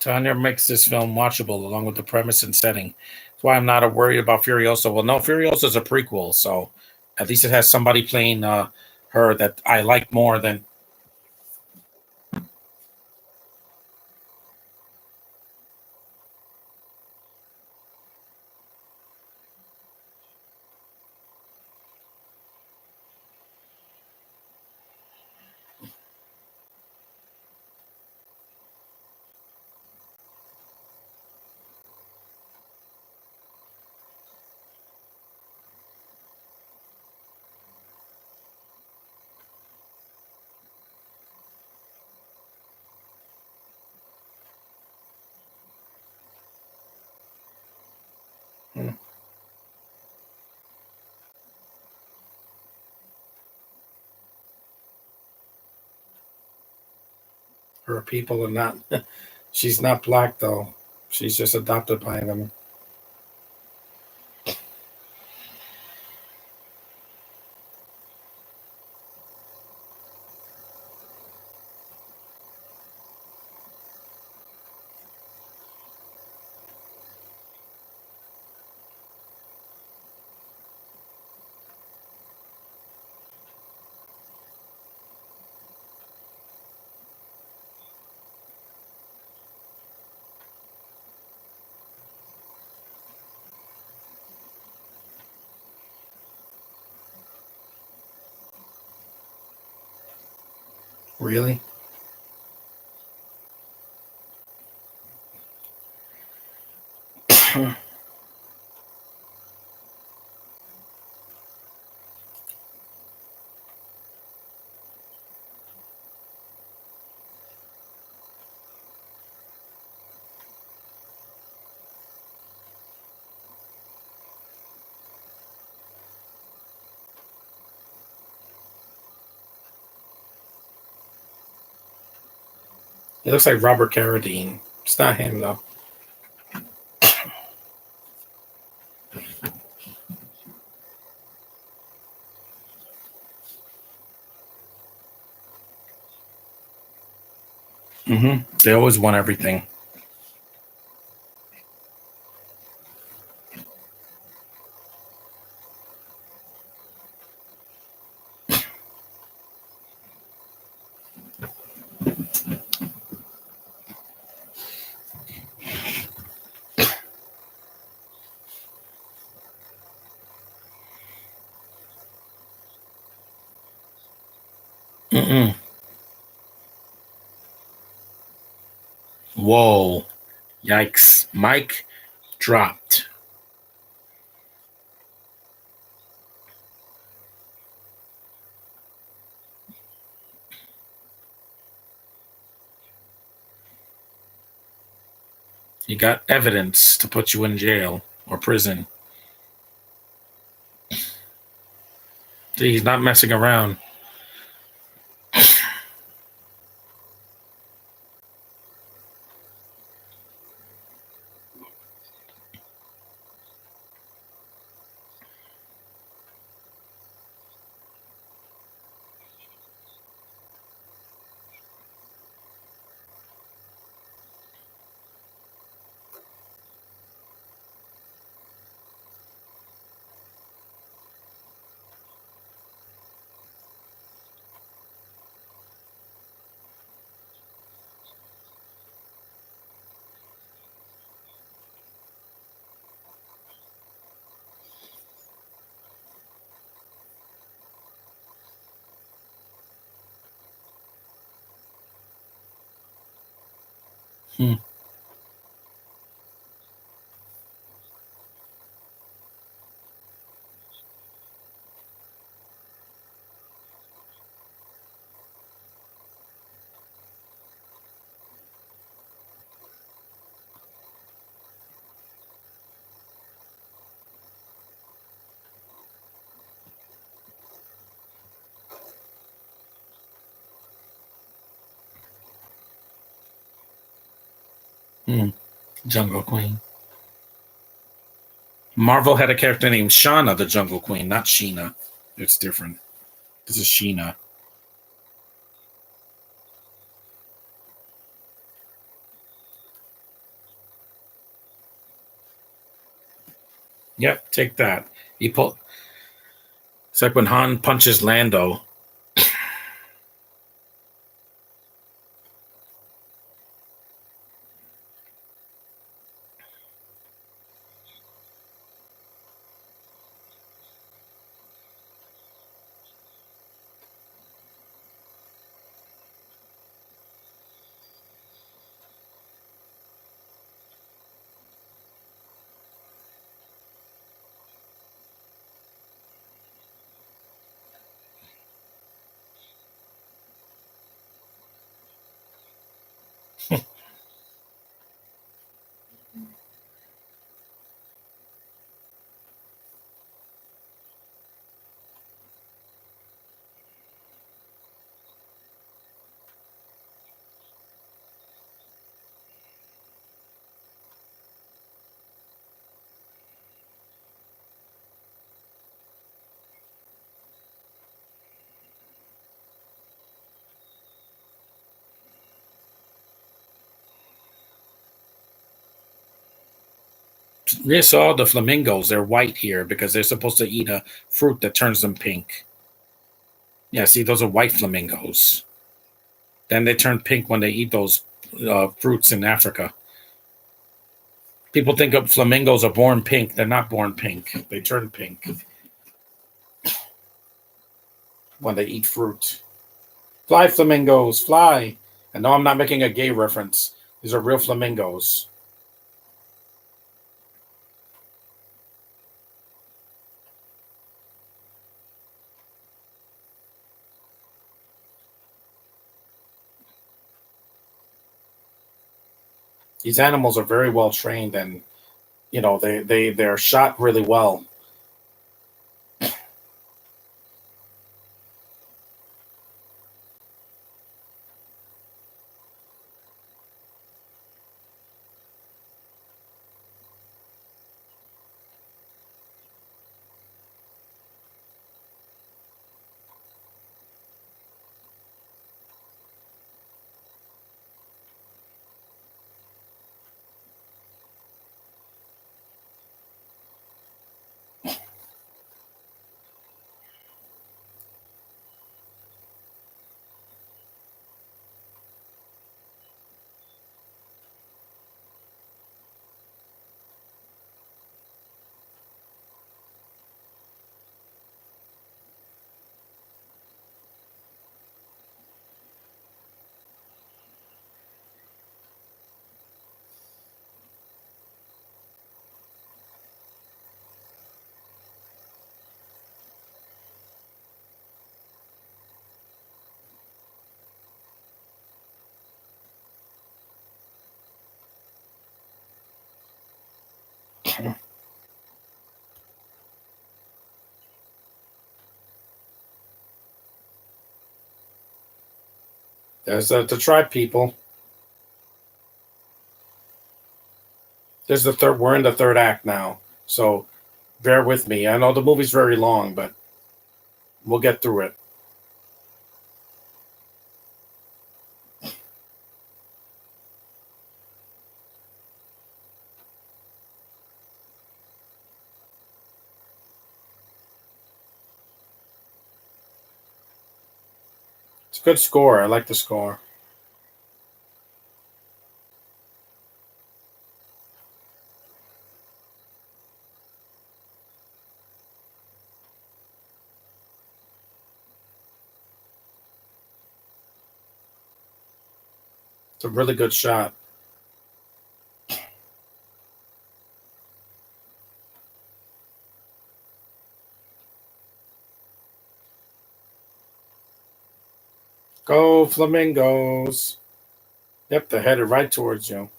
Tanya makes this film watchable along with the premise and setting. That's why I'm not worried about Furiosa. Well, no, Furiosa is a prequel, so at least it has somebody playing her that I like more than. Hmm, her people are not. She's not black though. She's just adopted by them. Really? It looks like Robert Carradine. It's not him though. They always want everything. Mm-mm. Whoa! Yikes! Mike dropped. You got evidence to put you in jail or prison. See, he's not messing around. Hmm. Hmm. Jungle Queen. Marvel had a character named Shauna, the Jungle Queen, not Sheena. It's different. This is Sheena. Yep, take that. He pull. It's like when Han punches Lando. You saw the flamingos. They're white here because they're supposed to eat a fruit that turns them pink. Yeah, see, those are white flamingos. Then they turn pink when they eat those fruits in Africa. People think of flamingos are born pink. They're not born pink. They turn pink when they eat fruit. Fly, flamingos, fly. And no, I'm not making a gay reference. These are real flamingos. These animals are very well trained, and they're shot really well. There's the tribe people. There's the third. We're in the third act now, so bear with me. I know the movie's very long, but we'll get through it. It's a good score. I like the score. It's a really good shot. Go flamingos! Yep, they're headed right towards you.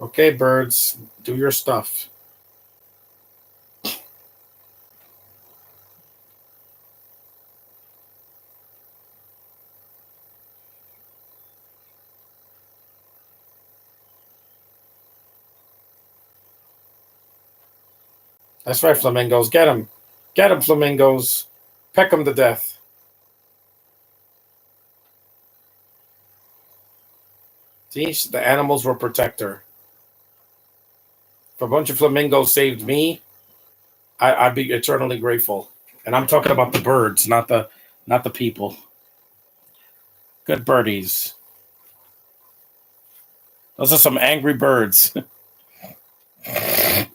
Okay, birds, do your stuff. That's right, flamingos. Get them, flamingos. Peck them to death. See, the animals will protect her. If a bunch of flamingos saved me, I'd be eternally grateful. And I'm talking about the birds, not the people. Good birdies. Those are some angry birds. It's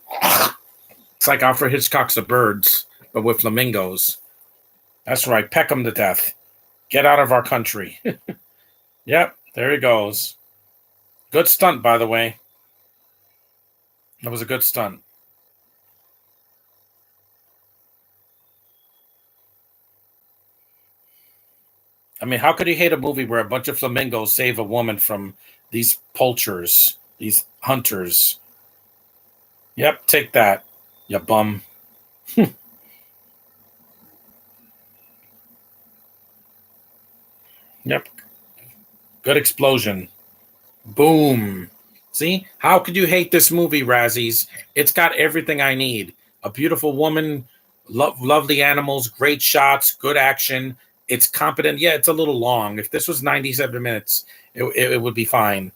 like Alfred Hitchcock's The Birds, but with flamingos. That's right. Peck them to death. Get out of our country. Yep, there he goes. Good stunt, by the way. That was a good stunt. I mean, how could you hate a movie where a bunch of flamingos save a woman from these poachers, these hunters? Yep, take that, you bum. Yep, good explosion. Boom. See, how could you hate this movie, Razzies? It's got everything I need. A beautiful woman, lovely animals, great shots, good action. It's competent. Yeah, it's a little long. If this was 97 minutes, it would be fine.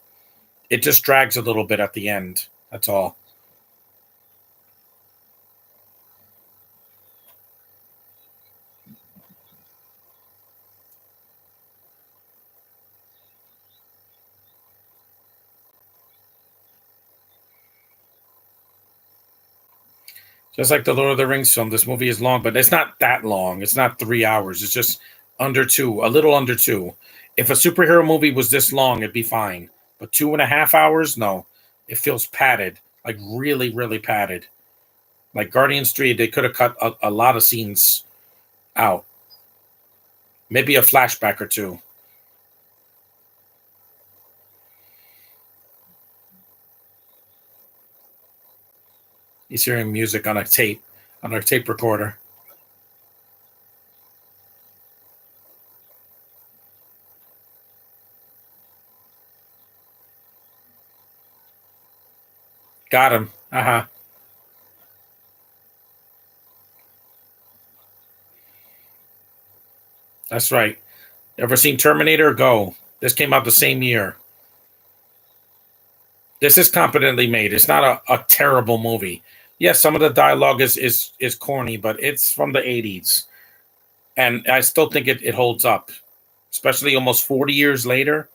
It just drags a little bit at the end. That's all. Just like the Lord of the Rings film, this movie is long, but it's not that long. It's not 3 hours. It's just under two, a little under two. If a superhero movie was this long, it'd be fine. But 2.5 hours, no. It feels padded, like really, really padded. Like Guardians 3, they could have cut a lot of scenes out. Maybe a flashback or two. He's hearing music on a tape recorder. Got him. Uh huh. That's right. Ever seen Terminator? Go. This came out the same year. This is competently made. It's not a terrible movie. Yes, some of the dialogue is corny, but it's from the 80s. And I still think it holds up. Especially almost 40 years later.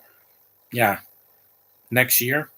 Yeah. Next year.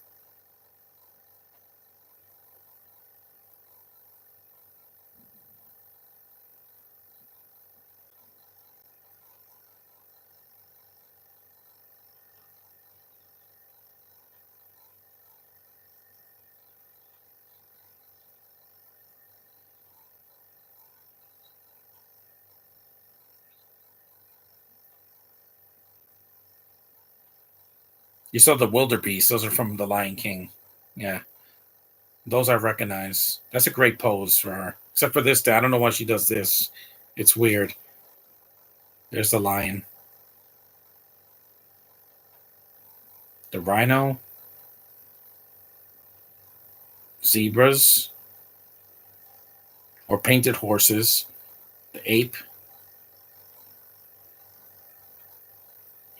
You saw the wildebeest. Those are from The Lion King. Yeah. Those I recognize. That's a great pose for her. Except for this day. I don't know why she does this. It's weird. There's the lion. The rhino. Zebras. Or painted horses. The ape.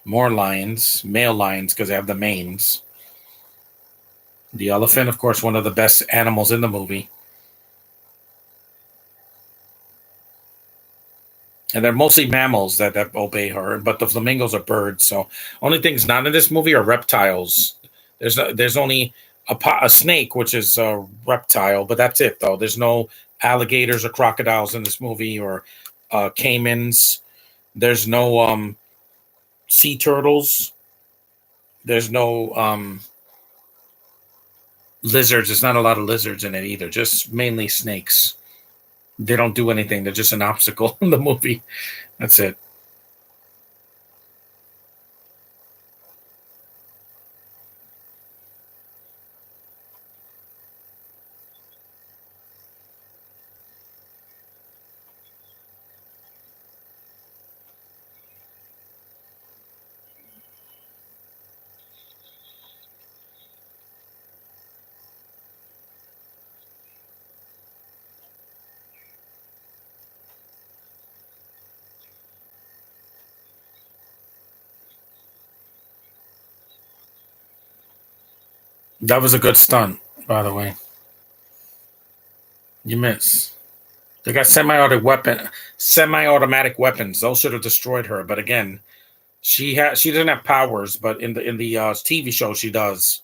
More lions. Male lions because they have the manes. The elephant, of course, one of the best animals in the movie. And they're mostly mammals that obey her, but the flamingos are birds. So only things not in this movie are reptiles. There's only a snake, which is a reptile, but that's it though. There's no alligators or crocodiles in this movie or caimans. There's no sea turtles. There's no lizards. There's not a lot of lizards in it either. Just mainly snakes. They don't do anything. They're just an obstacle in the movie. That's it. That was a good stunt, by the way. You miss. They got semi-automatic weapons. Those should have destroyed her. But again, she doesn't have powers, but in the TV show she does.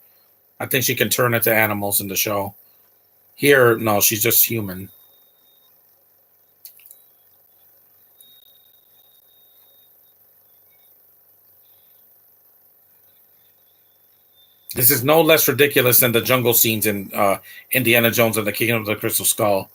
I think she can turn into animals in the show. Here, no, she's just human. This is no less ridiculous than the jungle scenes in Indiana Jones and the Kingdom of the Crystal Skull.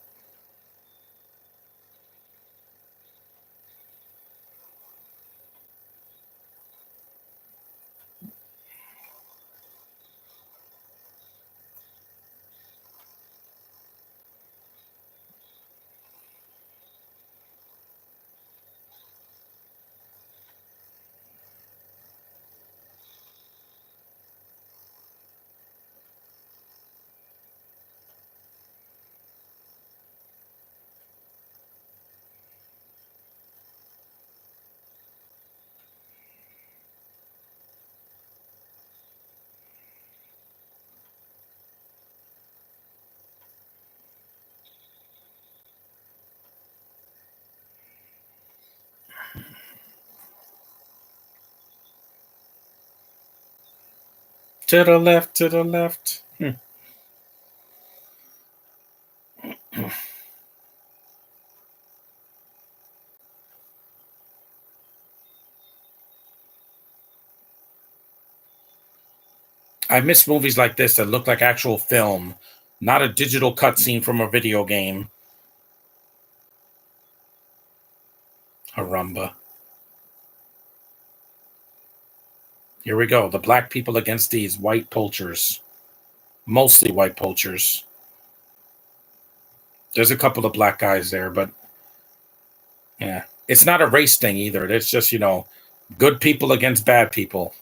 To the left, to the left. I miss movies like this that look like actual film, not a digital cutscene from a video game. Harumba. Here we go. The black people against these white poachers. Mostly white poachers. There's a couple of black guys there, but yeah. It's not a race thing either. It's just, good people against bad people.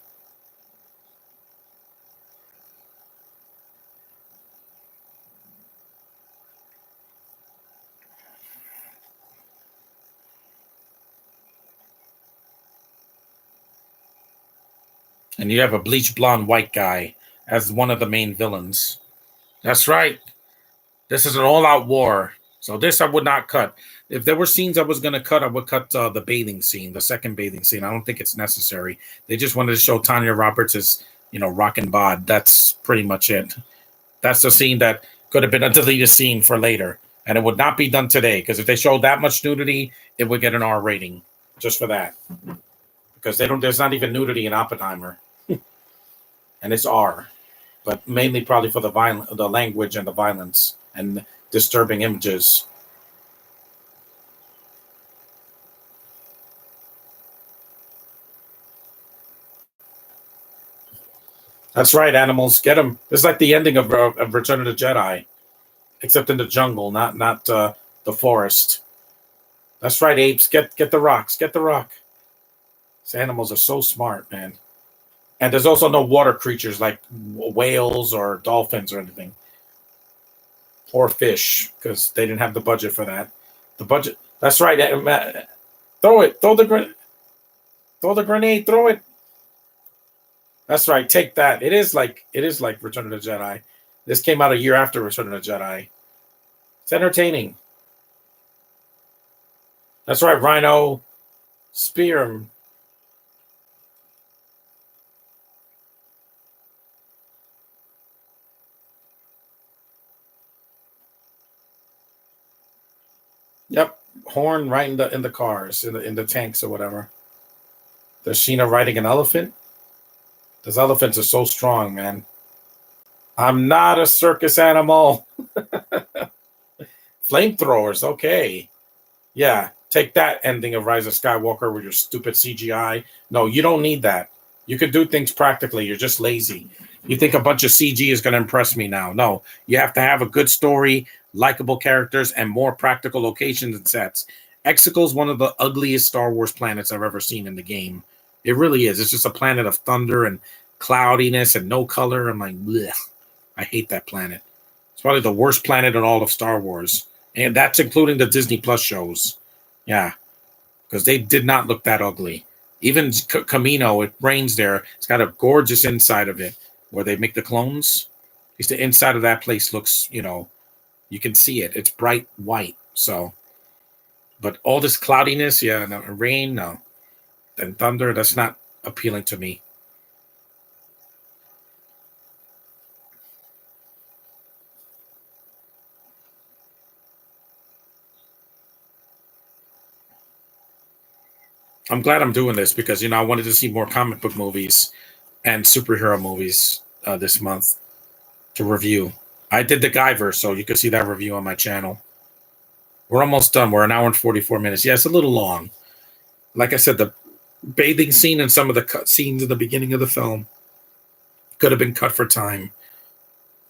And you have a bleach blonde white guy as one of the main villains. That's right. This is an all-out war. So this I would not cut. If there were scenes I was going to cut, I would cut the bathing scene, the second bathing scene. I don't think it's necessary. They just wanted to show Tanya Roberts as, rockin' bod. That's pretty much it. That's the scene that could have been a deleted scene for later. And it would not be done today, because if they showed that much nudity, it would get an R rating just for that. Because there's not even nudity in Oppenheimer. And it's R. But mainly probably for the language and the violence and disturbing images. That's right, animals. Get them. It's like the ending of Return of the Jedi, except in the jungle, not the forest. That's right, apes. Get the rocks. Get the rock. These animals are so smart, man. And there's also no water creatures like whales or dolphins or anything. Or fish, because they didn't have the budget for that. The budget. That's right. Throw it. Throw the grenade. Throw it. That's right. Take that. It is like Return of the Jedi. This came out a year after Return of the Jedi. It's entertaining. That's right, Rhino. Spear him. Yep. Horn right in the cars, in the tanks or whatever. There's Sheena riding an elephant. Those elephants are so strong, man. I'm not a circus animal. Flamethrowers, okay. Yeah, take that ending of Rise of Skywalker with your stupid CGI. No, you don't need that. You could do things practically. You're just lazy. You think a bunch of CG is going to impress me now? No, you have to have a good story, likable characters, and more practical locations and sets. Exegol is one of the ugliest Star Wars planets I've ever seen in the game. It really is. It's just a planet of thunder and cloudiness and no color. I'm like, bleh. I hate that planet. It's probably the worst planet in all of Star Wars. And that's including the Disney Plus shows. Yeah, because they did not look that ugly. Even Camino, it rains there. It's got a gorgeous inside of it where they make the clones. least the inside of that place looks, you can see it. It's bright white. So, but all this cloudiness, yeah, no, rain, no, and thunder, that's not appealing to me. I'm glad I'm doing this because I wanted to see more comic book movies and superhero movies this month to review. I did the Guyver, so you can see that review on my channel. We're almost done. We're an hour and 44 minutes. Yeah, it's a little long. Like I said, the bathing scene and some of the cut scenes in the beginning of the film could have been cut for time.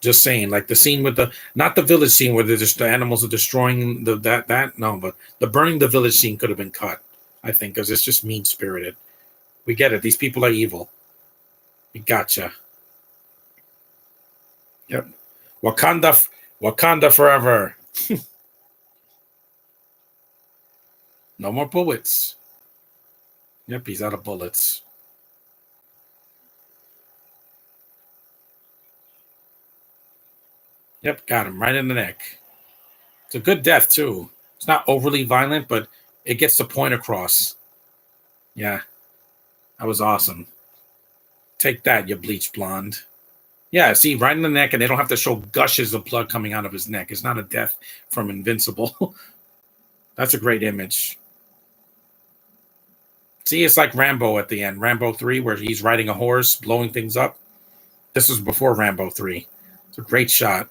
Just saying, like the scene with not the village scene where the animals are destroying that no, but the burning the village scene could have been cut. I think because it's just mean spirited. We get it. These people are evil. We gotcha. Yep. Wakanda forever. No more bullets. Yep, he's out of bullets. Yep, got him right in the neck. It's a good death too. It's not overly violent, but it gets the point across. Yeah, that was awesome. Take that, you bleach blonde. Yeah, see, right in the neck, and they don't have to show gushes of blood coming out of his neck. It's not a death from Invincible. That's a great image. See, it's like Rambo at the end, Rambo 3, where he's riding a horse, blowing things up. This was before Rambo 3. It's a great shot.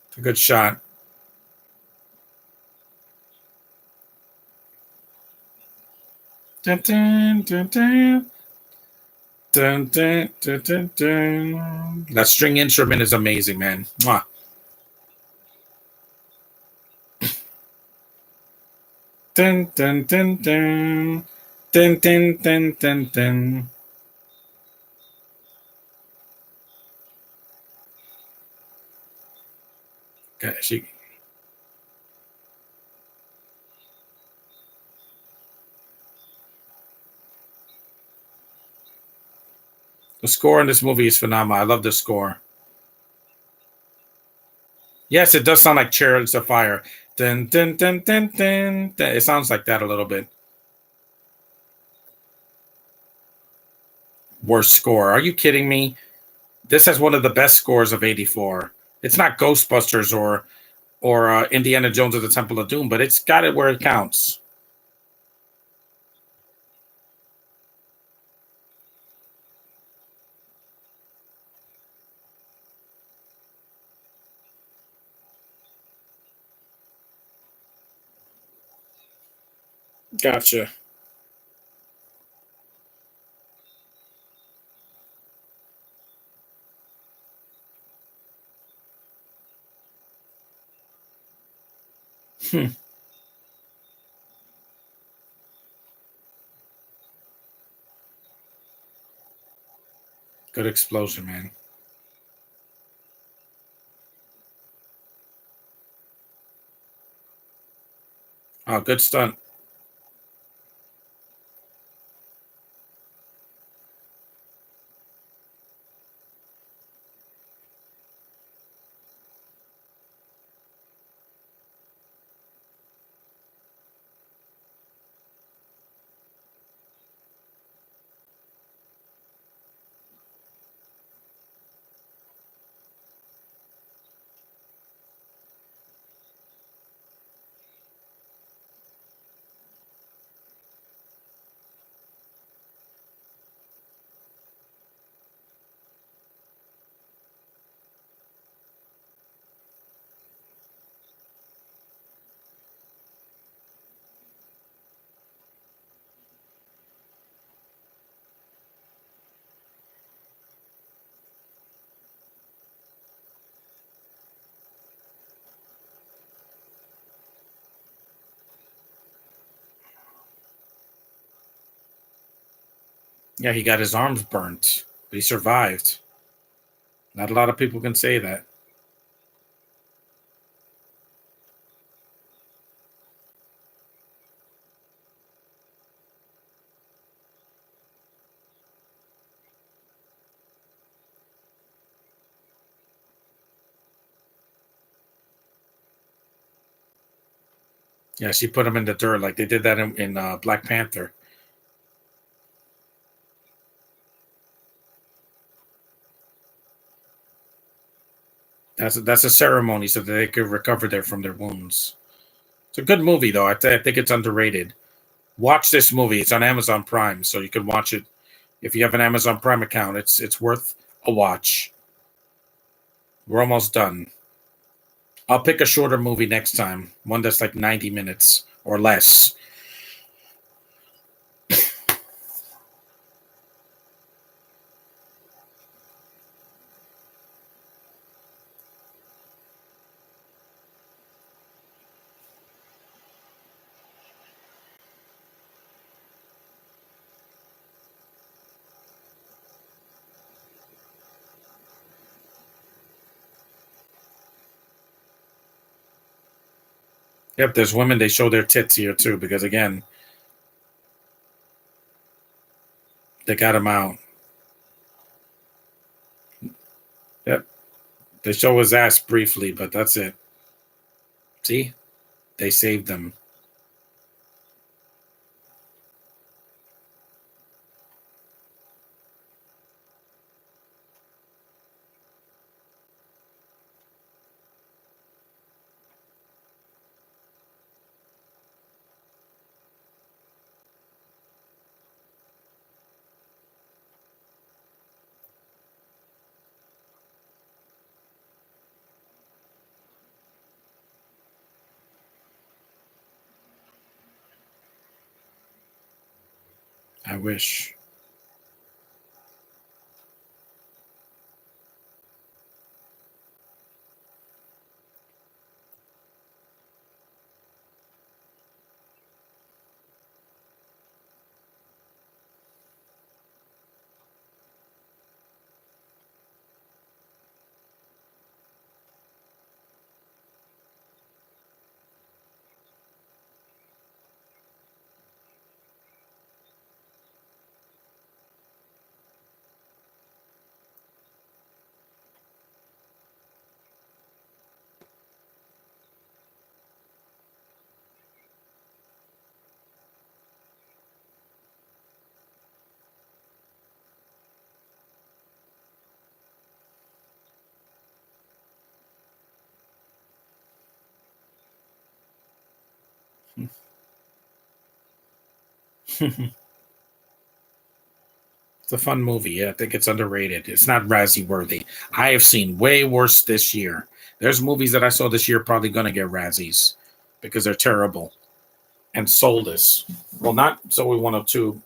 It's a good shot. Dun, dun, dun, dun. Dun, dun, dun, dun, dun. That string instrument is amazing, man. Mwah. Dun, dun, dun, dun. Dun, dun, dun, dun, dun. Okay, the score in this movie is phenomenal. I love the score. Yes, it does sound like Chariots of Fire. Dun, dun, dun, dun, dun, dun. It sounds like that a little bit. Worst score. Are you kidding me? This has one of the best scores of '84. It's not Ghostbusters or Indiana Jones at the Temple of Doom, but it's got it where it counts. Gotcha. Hmm. Good explosion, man. Oh, good stunt. Yeah, he got his arms burnt, but he survived. Not a lot of people can say that. Yeah, she put him in the dirt like they did that in Black Panther. That's a ceremony so that they could recover there from their wounds. It's a good movie though. I think it's underrated. Watch this movie. It's on Amazon Prime, so you can watch it if you have an Amazon Prime account. It's worth a watch. We're almost done. I'll pick a shorter movie next time, one that's like 90 minutes or less. Yep, there's women they show their tits here too because again they got him out. Yep, they show his ass briefly, but that's it. See, they saved them. I wish. It's a fun movie. Yeah, I think it's underrated. It's not Razzie worthy. I have seen way worse this year. There's movies that I saw this year probably gonna get Razzies because they're terrible and soulless. Well, not Zoe 102.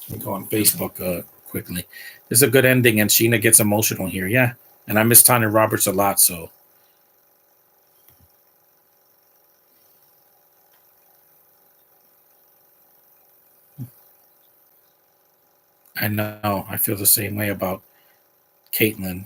Let me go on Facebook quickly. This is a good ending, and Sheena gets emotional here. Yeah, and I miss Tanya Roberts a lot, so I know I feel the same way about Caitlin.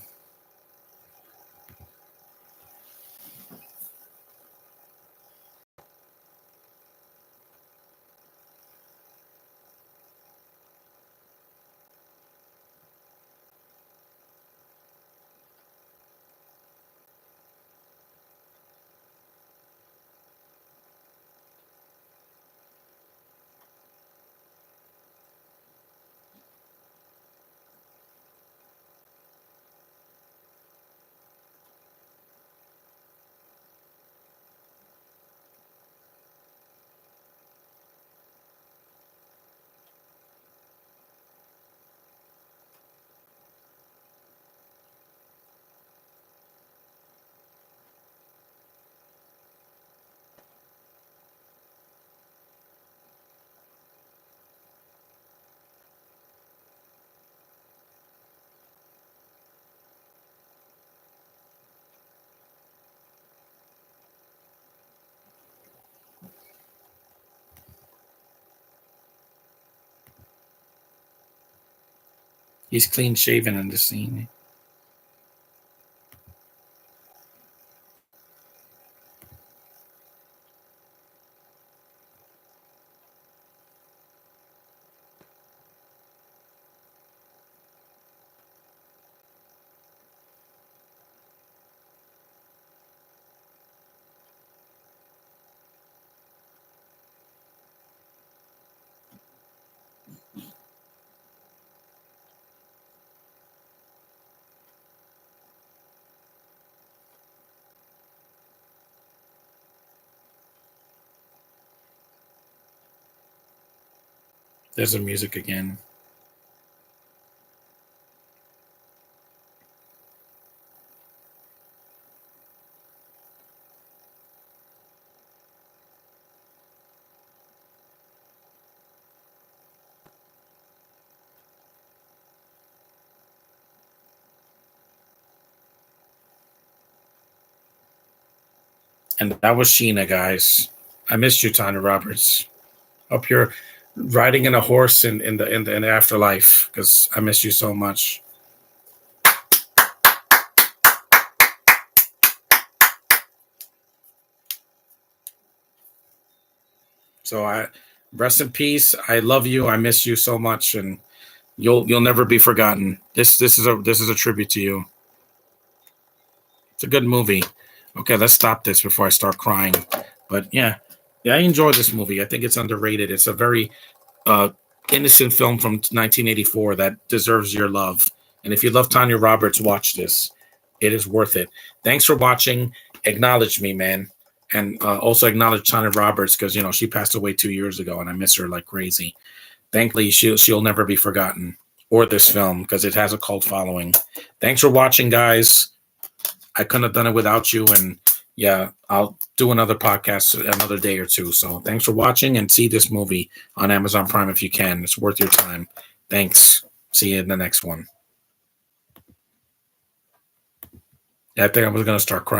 He's clean shaven in the scene. There's the music again. And that was Sheena, guys. I missed you, Tanya Roberts. Hope you're riding in a horse in the afterlife, because I miss you so much. So I rest in peace. I love you. I miss you so much, and you'll never be forgotten. This is a tribute to you. It's a good movie. Okay, let's stop this before I start crying. But yeah, I enjoy this movie. I think it's underrated. It's a very uh, innocent film from 1984 that deserves your love. And if you love Tanya Roberts, watch this. It is worth it. Thanks for watching. Acknowledge me, man. And also acknowledge Tanya Roberts, because she passed away 2 years ago, and I miss her like crazy. Thankfully, she'll never be forgotten, or this film, because it has a cult following. Thanks for watching, guys. I couldn't have done it without you, and yeah, I'll do another podcast another day or two. So thanks for watching, and see this movie on Amazon Prime if you can. It's worth your time. Thanks. See you in the next one. Yeah, I think I was going to start crying.